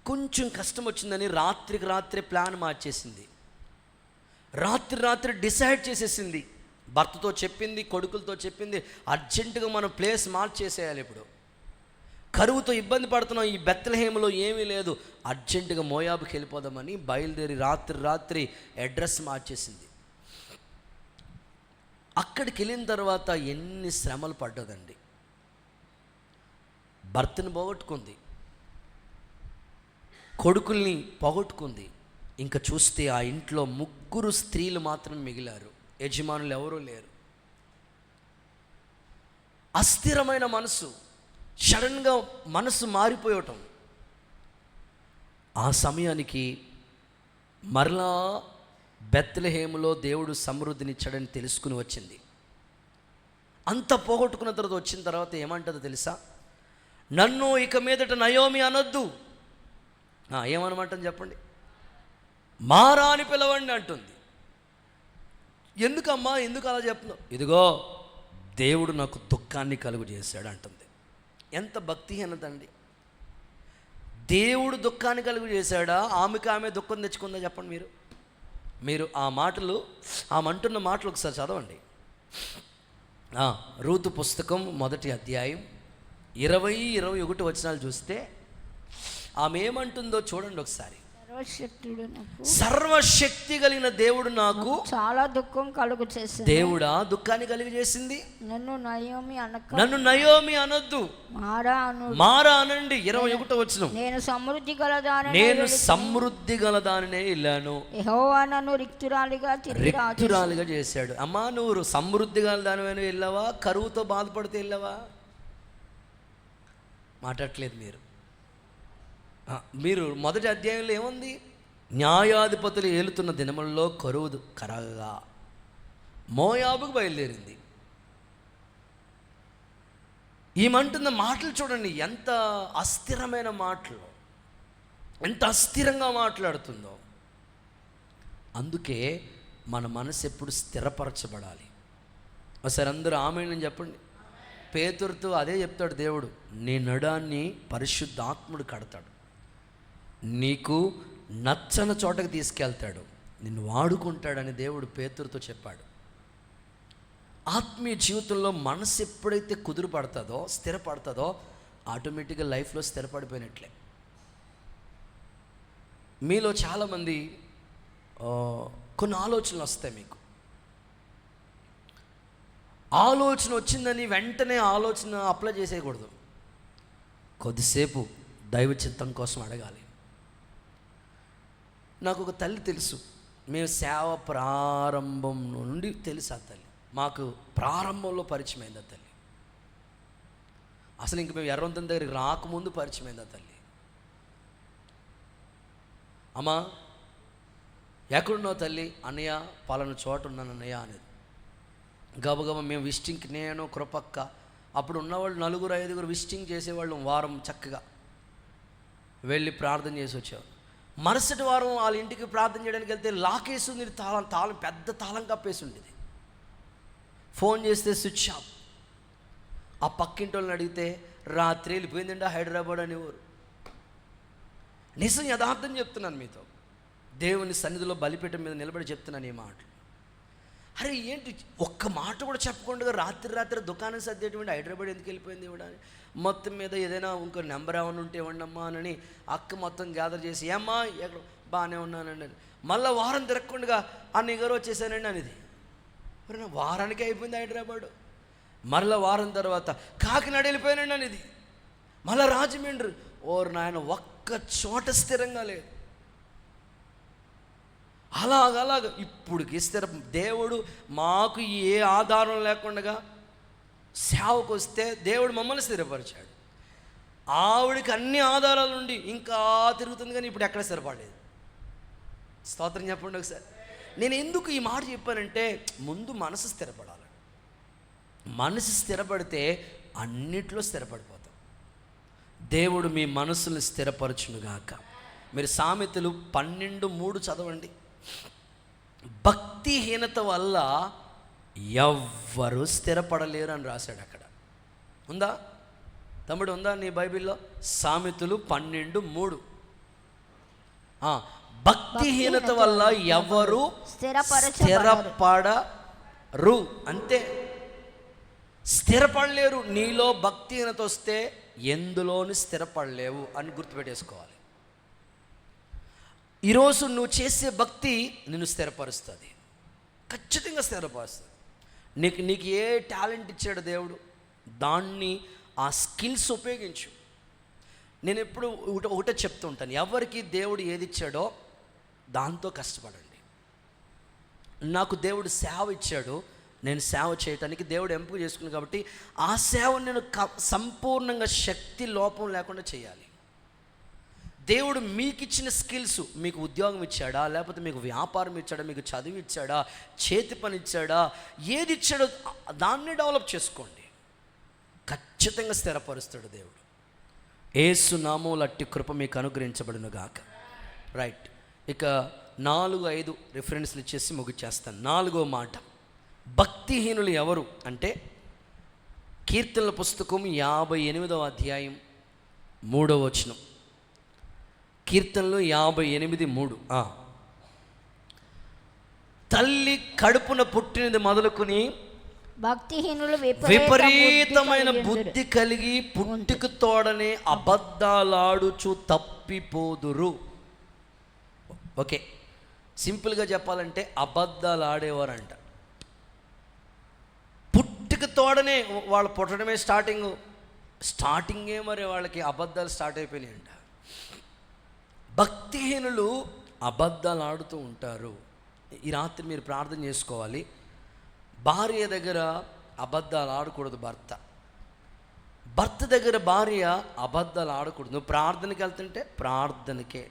కొంచెం కష్టం వచ్చిందని రాత్రికి రాత్రే ప్లాన్ మార్చేసింది. రాత్రి డిసైడ్ చేసేసింది. భర్తతో చెప్పింది, కొడుకులతో చెప్పింది, అర్జెంటుగా మనం ప్లేస్ మార్చేసేయాలి. ఇప్పుడు కరువుతో ఇబ్బంది పడుతున్నాం, ఈ బెత్లెహేములో ఏమీ లేదు, అర్జెంటుగా మోయాబుకి వెళ్ళిపోదామని బయలుదేరి రాత్రి అడ్రస్ మార్చేసింది. అక్కడికి వెళ్ళిన తర్వాత ఎన్ని శ్రమలు పడ్డదండి. భర్తను పోగొట్టుకుంది, కొడుకుల్ని పోగొట్టుకుంది. ఇంకా చూస్తే ఆ ఇంట్లో 3 స్త్రీలు మాత్రం మిగిలారు, యజమానులు ఎవరూ లేరు. అస్థిరమైన మనసు, సడన్గా మనసు మారిపోయటం. ఆ సమయానికి మరలా బెత్లెహేములో దేవుడు సమృద్ధినిచ్చాడని తెలుసుకుని వచ్చింది. అంత పోగొట్టుకున్న తర్వాత వచ్చిన తర్వాత ఏమంటుందో తెలుసా? నన్ను ఇక మీదట నయోమి అనొద్దు. ఏమనమంటుంది చెప్పండి? మారా అని పిలవండి అంటుంది. ఎందుకమ్మా, ఎందుకు అలా చెప్తున్నావు? ఇదిగో దేవుడు నాకు దుఃఖాన్ని కలుగు చేశాడు అంటుంది. ఎంత భక్తిహీనత అండి! దేవుడు దుఃఖాన్ని కలుగు చేశాడా, ఆమె దుఃఖం తెచ్చుకుందా చెప్పండి? మీరు ఆ మాటలు, ఆమె అంటున్న మాటలు ఒకసారి చదవండి. రూతు పుస్తకం 1వ అధ్యాయం 20-21 వచనాలు చూస్తే ఆమె ఏమంటుందో చూడండి ఒకసారి. సర్వశక్తి కలిగిన దేవుడు నాకు చాలా దుఃఖం కలుగు చేసింది. దేవుడా దుఃఖాన్ని కలిగి చేసింది. నన్ను నయోమి అనొద్దు, మారా అనండి. 21వ వచనం, నేను సమృద్ధి గలదానినే వెళ్ళాను, యెహోవా నన్ను రిక్తురాలిగా చేశాడు. అమ్మా, నువ్వు సమృద్ధి గలదానివైనా వెళ్ళావా? కరువుతో బాధపడితే వెళ్ళావా? మాట్లాడట్లేదు మీరు 1వ అధ్యాయంలో ఏముంది? న్యాయాధిపతులు ఏలుతున్న దినములలో కరువు కరగా మోయాబుకు బయలుదేరింది. ఈమంటున్న మాటలు చూడండి, ఎంత అస్థిరమైన మాటలు, ఎంత అస్థిరంగా మాట్లాడుతుందో. అందుకే మన మనసు ఎప్పుడు స్థిరపరచబడాలి. ఒకసారి అందరూ ఆమేన్ చెప్పండి. పేతురుతో అదే చెప్తాడు దేవుడు, నీ నడాన్ని పరిశుద్ధాత్ముడు కడతాడు, నీకు నచ్చని చోటకి తీసుకెళ్తాడు, నిన్ను వాడుకుంటాడని దేవుడు పేతురుతో చెప్పాడు. ఆత్మీయ జీవితంలో మనసు ఎప్పుడైతే కుదురు పడుతుందో, స్థిరపడుతుందో, ఆటోమేటిక్గా లైఫ్లో స్థిరపడిపోయినట్లే. మీలో చాలామంది కొన్ని ఆలోచనలు వస్తాయి. మీకు ఆలోచన వచ్చిందని వెంటనే ఆలోచన అప్లై చేసేయకూడదు. కొద్దిసేపు దైవ చిత్తం కోసం అడగాలి. నాకు ఒక తల్లి తెలుసు, మేము సేవ ప్రారంభం నుండి తెలుసు. ఆ తల్లి మాకు ప్రారంభంలో పరిచయం అయింది. ఆ తల్లి అసలు ఇంక మేము ఎర్రవంతం దగ్గరికి రాకముందు పరిచయం అయింది. ఆ తల్లి, అమ్మా ఎక్కడున్నావు తల్లి? అన్నయ్య పలానా చోట ఉన్నాను అన్నయ్య అనేది. గబగబా మేము విజిటింగ్కి, నేను కృపక్క, అప్పుడు ఉన్నవాళ్ళు 4-5 విజిటింగ్ చేసేవాళ్ళు. వారం చక్కగా వెళ్ళి ప్రార్థన చేసి వచ్చారు. మరుసటి వారం వాళ్ళ ఇంటికి ప్రార్థన చేయడానికి వెళ్తే లాకేసి ఉంది, తాళం పెద్ద తాళం కప్పేసి ఉండేది. ఫోన్ చేస్తే స్విచ్ ఆఫ్. ఆ పక్కింటి వాళ్ళని అడిగితే రాత్రి వెళ్ళిపోయిందండి హైదరాబాద్ అనేవారు. నిజం, యథార్థం చెప్తున్నాను మీతో. దేవుని సన్నిధిలో బలిపీఠం మీద నిలబడి చెప్తున్నాను ఈ మాటలు. అరే ఏంటి, ఒక్క మాట కూడా చెప్పకుండా రాత్రి దుకాణం సర్దేటువంటి హైదరాబాద్ ఎందుకు వెళ్ళిపోయింది ఇవ్వడానికి? మొత్తం మీద ఏదైనా ఇంకో నెంబర్ ఏమైనా ఉంటే ఇవ్వండి అమ్మా అని అక్క మొత్తం గ్యాదర్ చేసి, ఏమ్మా ఎక్కడ బాగానే ఉన్నానండి అని. మళ్ళీ వారం తిరగకుండా అన్నయ్య గారు వచ్చేసానండి అనేది. మరి వారానికి అయిపోయింది హైదరాబాద్. మరలా వారం తర్వాత కాకినాడ వెళ్ళిపోయానండి అనేది. మళ్ళీ రాజమండ్రి. ఓరు నాయన, ఒక్క చోట స్థిరంగా లేదు. అలాగ ఇప్పుడుకి దేవుడు మాకు ఏ ఆధారం లేకుండా సేవకు వస్తే దేవుడు మమ్మల్ని స్థిరపరిచాడు. ఆవిడకి అన్ని ఆధారాలు ఉండి ఇంకా తిరుగుతుంది, కానీ ఇప్పుడు ఎక్కడ స్థిరపడలేదు. స్తోత్రం చెప్పండి ఒకసారి. నేను ఎందుకు ఈ మాట చెప్పానంటే, ముందు మనసు స్థిరపడాలి. మనసు స్థిరపడితే అన్నిట్లో స్థిరపడిపోతాం. దేవుడు మీ మనసును స్థిరపరచునుగాక. మీరు సామెతలు 12:3 చదవండి. భక్తిహీనత వల్ల ఎవ్వరూ స్థిరపడలేరు అని రాశాడు అక్కడ. ఉందా తమ్ముడు, ఉందా నీ బైబిల్లో? సామెతలు 12:3. భక్తిహీనత వల్ల ఎవరు స్థిరపడరు. అంతే, స్థిరపడలేరు. నీలో భక్తిహీనత వస్తే ఎందులోని స్థిరపడలేవు అని గుర్తుపెట్టేసుకోవాలి. ఈరోజు నువ్వు చేసే భక్తి నిన్ను స్థిరపరుస్తుంది, ఖచ్చితంగా స్థిరపరుస్తుంది. నీకు ఏ టాలెంట్ ఇచ్చాడు దేవుడు, దాన్ని ఆ స్కిల్స్ ఉపయోగించు. నేను ఎప్పుడు ఒకటే చెప్తూ ఉంటాను, ఎవరికి దేవుడు ఏది ఇచ్చాడో దాంతో కష్టపడండి. నాకు దేవుడు సేవ ఇచ్చాడు, నేను సేవ చేయటానికి దేవుడు ఎంపిక చేసుకున్నాను కాబట్టి ఆ సేవను నేను సంపూర్ణంగా శక్తి లోపం లేకుండా చేయాలి. దేవుడు మీకు ఇచ్చిన స్కిల్స్, మీకు ఉద్యోగం ఇచ్చాడా, లేకపోతే మీకు వ్యాపారం ఇచ్చాడా, మీకు చదువు ఇచ్చాడా, చేతి పని ఇచ్చాడా, ఏది ఇచ్చాడో దాన్ని డెవలప్ చేసుకోండి. ఖచ్చితంగా స్థిరపరుస్తాడు దేవుడు. యేసు నామములో అట్టి కృప మీకు అనుగ్రహించబడును గాక. రైట్, ఇక 4-5 రిఫరెన్స్లు ఇచ్చేసి ముగిచేస్తాను. 4వ మాట, భక్తిహీనులు ఎవరు అంటే, కీర్తనల పుస్తకం 58వ అధ్యాయం 3వ వచనం. కీర్తనలు 58:3. తల్లి కడుపున పుట్టినది మొదలుకొని భక్తిహీనులు విపరీతమైన బుద్ధి కలిగి పుట్టుకు తోడనే అబద్ధాలాడుచు తప్పిపోదురు. ఓకే, సింపుల్గా చెప్పాలంటే అబద్ధాలు ఆడేవారంట. పుట్టుకు తోడనే, వాళ్ళు పుట్టడమే స్టార్టింగే మరి వాళ్ళకి అబద్ధాలు స్టార్ట్ అయిపోయినాయంట. భక్తిహీనులు అబద్ధాలు ఆడుతూ ఉంటారు. ఈ రాత్రి మీరు ప్రార్థన చేసుకోవాలి. భార్య దగ్గర అబద్ధాలు ఆడకూడదు. భర్త దగ్గర భార్య అబద్ధాలు ఆడకూడదు. నువ్వు ప్రార్థనకి వెళ్తుంటే ప్రార్థనకే.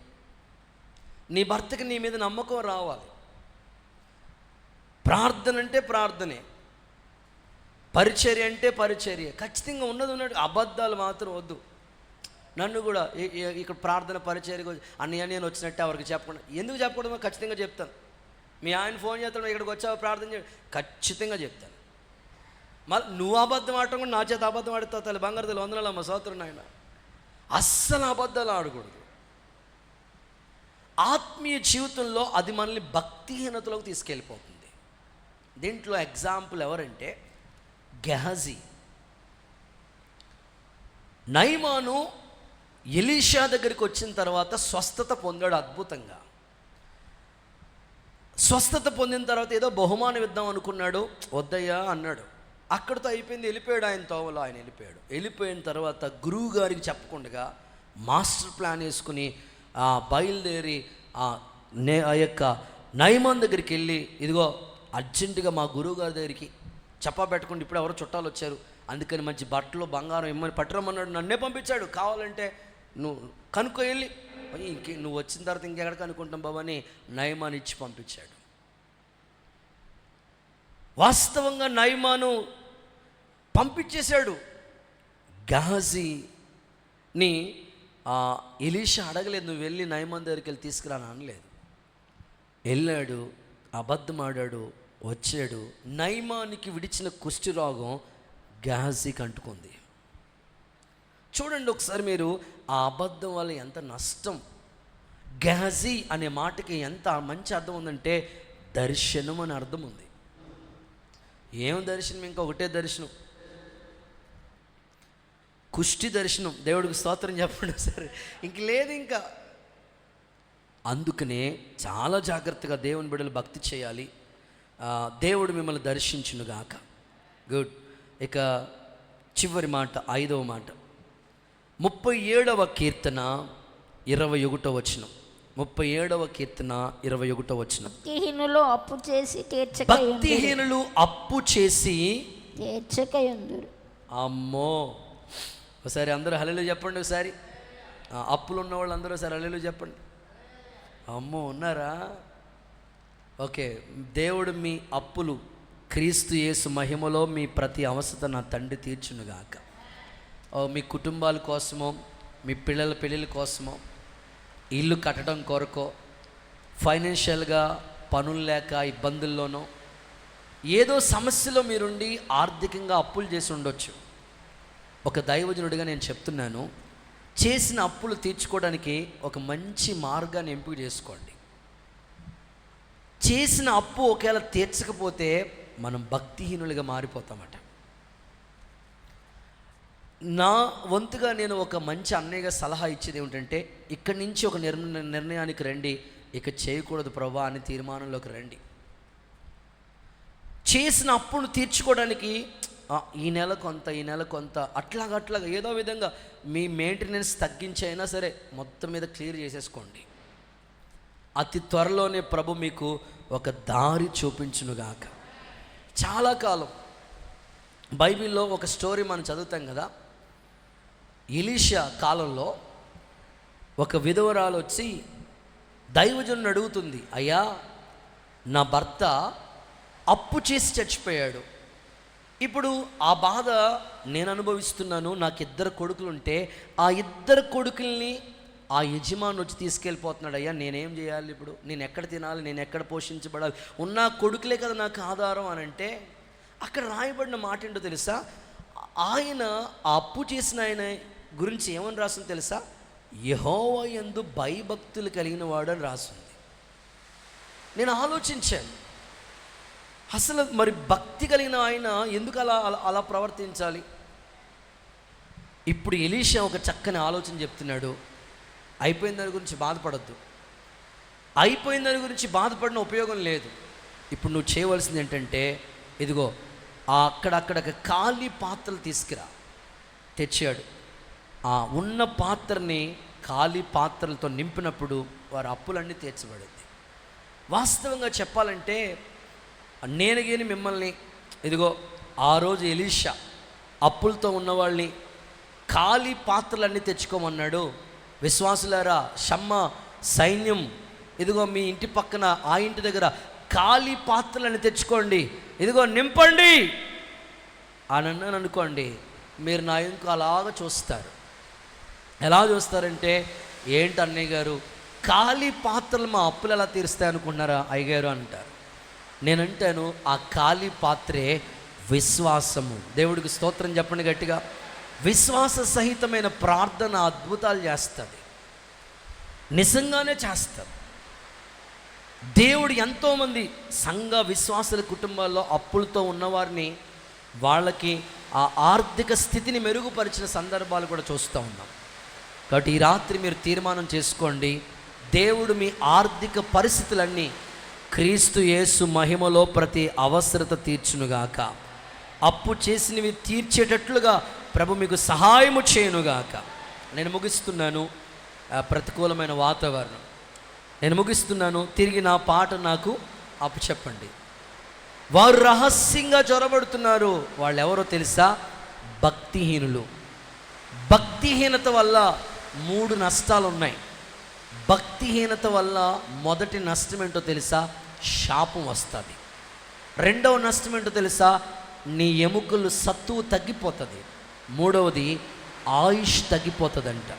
నీ భర్తకి నీ మీద నమ్మకం రావాలి. ప్రార్థన అంటే ప్రార్థనే, పరిచర్య అంటే పరిచర్య. ఖచ్చితంగా ఉన్నట్టు అబద్ధాలు మాత్రం వద్దు. నన్ను కూడా ఇక్కడ ప్రార్థన పరిచర్యకు అన్నయ్య నేను వచ్చినట్టే ఎవరికి చెప్పకుండా. ఎందుకు చెప్పకూడదు? ఖచ్చితంగా చెప్తాను. మీ ఆయన ఫోన్ చేస్తాడు, ఇక్కడికి వచ్చావు ప్రార్థన చేయ, ఖచ్చితంగా చెప్తాను. మళ్ళీ నువ్వు అబద్ధం ఆడటం కూడా నా చేత అబద్ధం ఆడుతావు. తల్లి బంగారు తల్లి వందనాలమ్మ, సోదరుడు నాయన. అస్సలు అబద్ధాలు ఆడకూడదు. ఆత్మీయ జీవితంలో అది మనల్ని భక్తిహీనతలోకి తీసుకెళ్ళిపోతుంది. దీంట్లో ఎగ్జాంపుల్ ఎవరంటే గెహజీ. నయమాను ఎలీషా దగ్గరికి వచ్చిన తర్వాత స్వస్థత పొందాడు అద్భుతంగా. స్వస్థత పొందిన తర్వాత ఏదో బహుమానం ఇద్దాం అనుకున్నాడు, వద్దయ్యా అన్నాడు. అక్కడితో అయిపోయింది. వెళ్ళిపోయాడు, ఆయన తోవలో ఆయన వెళ్ళిపోయిన తర్వాత గురువు గారికి చెప్పకుండా మాస్టర్ ప్లాన్ వేసుకుని బయలుదేరి ఆ యొక్క నయమాన్ దగ్గరికి వెళ్ళి, ఇదిగో అర్జెంటుగా మా గురువు గారి దగ్గరికి చెప్పబెట్టకుండా ఇప్పుడు ఎవరో చుట్టాలు వచ్చారు, అందుకని మంచి బట్టలు బంగారం ఇమ్మని పట్టరమన్నాడు. నన్నే పంపించాడు. కావాలంటే నువ్వు కనుక్కో వెళ్ళి, నువ్వు వచ్చిన తర్వాత ఇంకెక్కడ కనుక్కుంటాం బాబు అని నయమాన్ ఇచ్చి పంపించాడు. వాస్తవంగా నయమాను పంపించేశాడు. గెహజీని ఎలీషా అడగలేదు, నువ్వు వెళ్ళి నయమాన్ దగ్గరికి వెళ్ళి తీసుకురాని అనలేదు. వెళ్ళాడు, అబద్ధం ఆడాడు, వచ్చాడు. నయమానికి విడిచిన కుష్టి రోగం గెహజీకి అంటుకుంది. చూడండి ఒకసారి మీరు, ఆ అబద్ధం వల్ల ఎంత నష్టం. గెహజీ అనే మాటకి ఎంత మంచి అర్థం ఉందంటే దర్శనం అని అర్థం ఉంది. ఏం దర్శనం? ఇంకా ఒకటే దర్శనం, కుష్టి దర్శనం. దేవుడికి స్తోత్రం చెప్పండి సరే, ఇంక లేదు ఇంకా. అందుకనే చాలా జాగ్రత్తగా దేవుని బిడ్డలు భక్తి చేయాలి. దేవుడు మిమ్మల్ని దర్శించునుగాక. గుడ్. ఇక చివరి మాట, 5వ మాట, 37వ కీర్తన 21వ వచనం. 37వ కీర్తన 21వ వచనం. భక్తిహీనులు అప్పు చేసి భక్తిహీనులు అప్పు చేసి తీర్చకయుందురు. అమ్మో, ఒకసారి అందరూ హల్లెలూయా చెప్పండి. ఒకసారి అప్పులు ఉన్న వాళ్ళు అందరూ ఒకసారి హల్లెలూయా చెప్పండి. అమ్మో ఉన్నారా? ఓకే. దేవుడు మీ అప్పులు క్రీస్తు యేసు మహిమలో మీ ప్రతి అవసరత నా తండ్రి తీర్చునుగాక. మీ కుటుంబాల కోసమో, మీ పిల్లల పెళ్ళిళ్ళ కోసమో, ఇల్లు కట్టడం కొరకో, ఫైనాన్షియల్గా పనులు లేక ఇబ్బందుల్లోనో, ఏదో సమస్యలో మీరుండి ఆర్థికంగా అప్పులు చేసి ఉండొచ్చు. ఒక దైవజనుడిగా నేను చెప్తున్నాను, చేసిన అప్పులు తీర్చుకోవడానికి ఒక మంచి మార్గాన్ని ఎంపిక చేసుకోండి. చేసిన అప్పు ఒకవేళ తీర్చకపోతే మనం భక్తిహీనులుగా మారిపోతామట. నా వంతుగా నేను ఒక మంచి అన్నయ్యగా సలహా ఇచ్చేది ఏమిటంటే, ఇక్కడి నుంచి ఒక నిర్ణయానికి రండి, ఇక చేయకూడదు ప్రభా అని తీర్మానంలోకి రండి. చేసిన అప్పును తీర్చుకోవడానికి ఈ నెల కొంత అట్లాగా ఏదో విధంగా మీ మెయింటెనెన్స్ తగ్గించైనా సరే మొత్తం మీద క్లియర్ చేసేసుకోండి. అతి త్వరలోనే ప్రభు మీకు ఒక దారి చూపించునుగాక. చాలా కాలం బైబిల్లో ఒక స్టోరీ మనం చదువుతాం కదా. ఎలీషా కాలంలో ఒక విధవరాలు వచ్చి దైవజనుని అడుగుతుంది, అయ్యా నా భర్త అప్పు చేసి చచ్చిపోయాడు, ఇప్పుడు ఆ బాధ నేను అనుభవిస్తున్నాను, నాకు 2 కొడుకులు ఉంటే ఆ 2 కొడుకుల్ని ఆ యజమాని వచ్చి తీసుకెళ్ళిపోతున్నాడు, అయ్యా నేనేం చేయాలి, ఇప్పుడు నేను ఎక్కడ తినాలి, నేను ఎక్కడ పోషించబడాలి, ఉన్న కొడుకులే కదా నాకు ఆధారం అని అంటే, అక్కడ రాయబడిన మాట ఏంటో తెలుసా? ఆయన ఆ అప్పు చేసిన ఆయన గురించి ఏమని రాసింది తెలుసా? యెహోవా యందు భయభక్తులు కలిగిన వాడు అని రాసింది. నేను ఆలోచించాను, అసలు మరి భక్తి కలిగిన ఆయన ఎందుకు అలా ప్రవర్తించాలి? ఇప్పుడు ఎలీషా ఒక చక్కని ఆలోచన చెప్తున్నాడు. అయిపోయిన దాని గురించి బాధపడద్దు, అయిపోయిన దాని గురించి బాధపడిన ఉపయోగం లేదు. ఇప్పుడు నువ్వు చేయవలసింది ఏంటంటే, ఇదిగో అక్కడక్కడ ఖాళీ పాత్రలు తీసుకురా. తెచ్చాడు. ఆ ఉన్న పాత్రని ఖాళీ పాత్రలతో నింపినప్పుడు వారి అప్పులన్నీ తీర్చబడింది. వాస్తవంగా చెప్పాలంటే నేను కానీ మిమ్మల్ని ఇదిగో ఆ రోజు ఎలీషా అప్పులతో ఉన్నవాళ్ళని ఖాళీ పాత్రలన్నీ తెచ్చుకోమన్నాడు. విశ్వాసులారా, షమ్మ సైన్యం, ఇదిగో మీ ఇంటి పక్కన ఆ ఇంటి దగ్గర ఖాళీ పాత్రలని తెచ్చుకోండి, ఇదిగో నింపండి అని అన్నాను అనుకోండి, మీరు నా ఇంకో అలాగా చూస్తారు. ఎలా చూస్తారంటే, ఏంటి అన్నయ్య గారు ఖాళీ పాత్రలు మా అప్పులు ఎలా తీరుస్తాయి అనుకున్నారా అయ్యగారు అంటారు. నేనంటాను, ఆ ఖాళీ పాత్రే విశ్వాసము. దేవుడికి స్తోత్రం చెప్పండి గట్టిగా. విశ్వాస సహితమైన ప్రార్థన అద్భుతాలు చేస్తుంది, నిజంగానే చేస్తారు. దేవుడు ఎంతోమంది సంఘ విశ్వాసుల కుటుంబాల్లో అప్పులతో ఉన్నవారిని, వాళ్ళకి ఆ ఆర్థిక స్థితిని మెరుగుపరిచిన సందర్భాలు కూడా చూస్తూ ఉన్నాం. కాబట్టి ఈ రాత్రి మీరు తీర్మానం చేసుకోండి, దేవుడు మీ ఆర్థిక పరిస్థితులన్నీ క్రీస్తు యేసు మహిమలో ప్రతి అవసరత తీర్చునుగాక. అప్పు చేసినవి తీర్చేటట్లుగా ప్రభు మీకు సహాయము చేయనుగాక. నేను ముగిస్తున్నాను. ప్రతికూలమైన వాతావరణం, నేను ముగిస్తున్నాను. తిరిగి నా పాట నాకు అప్పు చెప్పండి. వారు రహస్యంగా చొరబడుతున్నారు. వాళ్ళు ఎవరో తెలుసా? భక్తిహీనులు. భక్తిహీనత వల్ల 3 నష్టాలు ఉన్నాయి. భక్తిహీనత వల్ల మొదటి నష్టం ఏంటో తెలుసా? శాపం వస్తుంది. రెండవ నష్టం ఏంటో తెలుసా? నీ ఎముకలు సత్తువు తగ్గిపోతుంది. మూడవది ఆయుష్ తగ్గిపోతుందంట.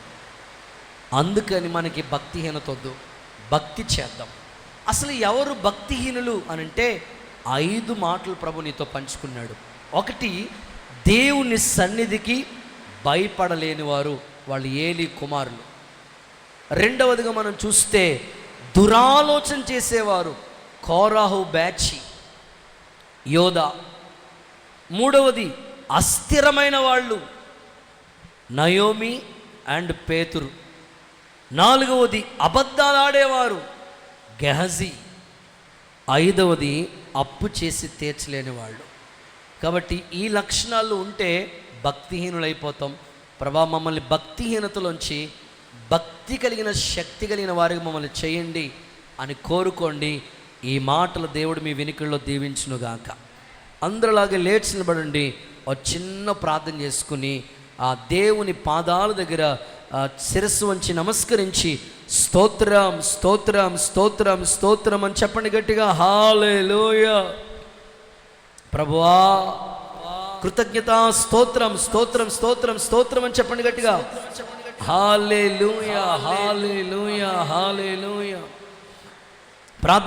అందుకని మనకి భక్తిహీనత వద్దు, భక్తి చేద్దాం. అసలు ఎవరు భక్తిహీనులు అని అంటే 5 మాటలు ప్రభు నీతో పంచుకున్నాడు. 1, దేవుని సన్నిధికి భయపడలేని వారు, వాళ్ళు ఏలీ కుమారులు. రెండవదిగా మనం చూస్తే దురాలోచన చేసేవారు, కోరాహు బ్యాచి, యోధా. మూడవది అస్థిరమైన వాళ్ళు, నయోమి అండ్ పేతురు. 4వది అబద్ధాలాడేవారు, గెహజీ. 5వది అప్పు చేసి తీర్చలేని వాళ్ళు. కాబట్టి ఈ లక్షణాలు ఉంటే భక్తిహీనులైపోతాం. ప్రభా మమ్మల్ని భక్తిహీనతలోంచి భక్తి కలిగిన శక్తి కలిగిన వారికి మమ్మల్ని చేయండి అని కోరుకోండి. ఈ మాటలు దేవుడు మీ వినికిల్లో దీవించునుగాక. అందరిలాగే లేచి నిలబడండి. ఒక చిన్న ప్రార్థన చేసుకుని ఆ దేవుని పాదాల దగ్గర శిరస్సు వంచి నమస్కరించి స్తోత్రం స్తోత్రం స్తోత్రం స్తోత్రం అని చెప్పండి గట్టిగా. హల్లెలూయా. ప్రభువా కృతజ్ఞత స్తోత్రం స్తోత్రం స్తోత్రం స్తోత్రం అని చెప్పండి గట్టిగా. హల్లెలూయా హల్లెలూయా హల్లెలూయా.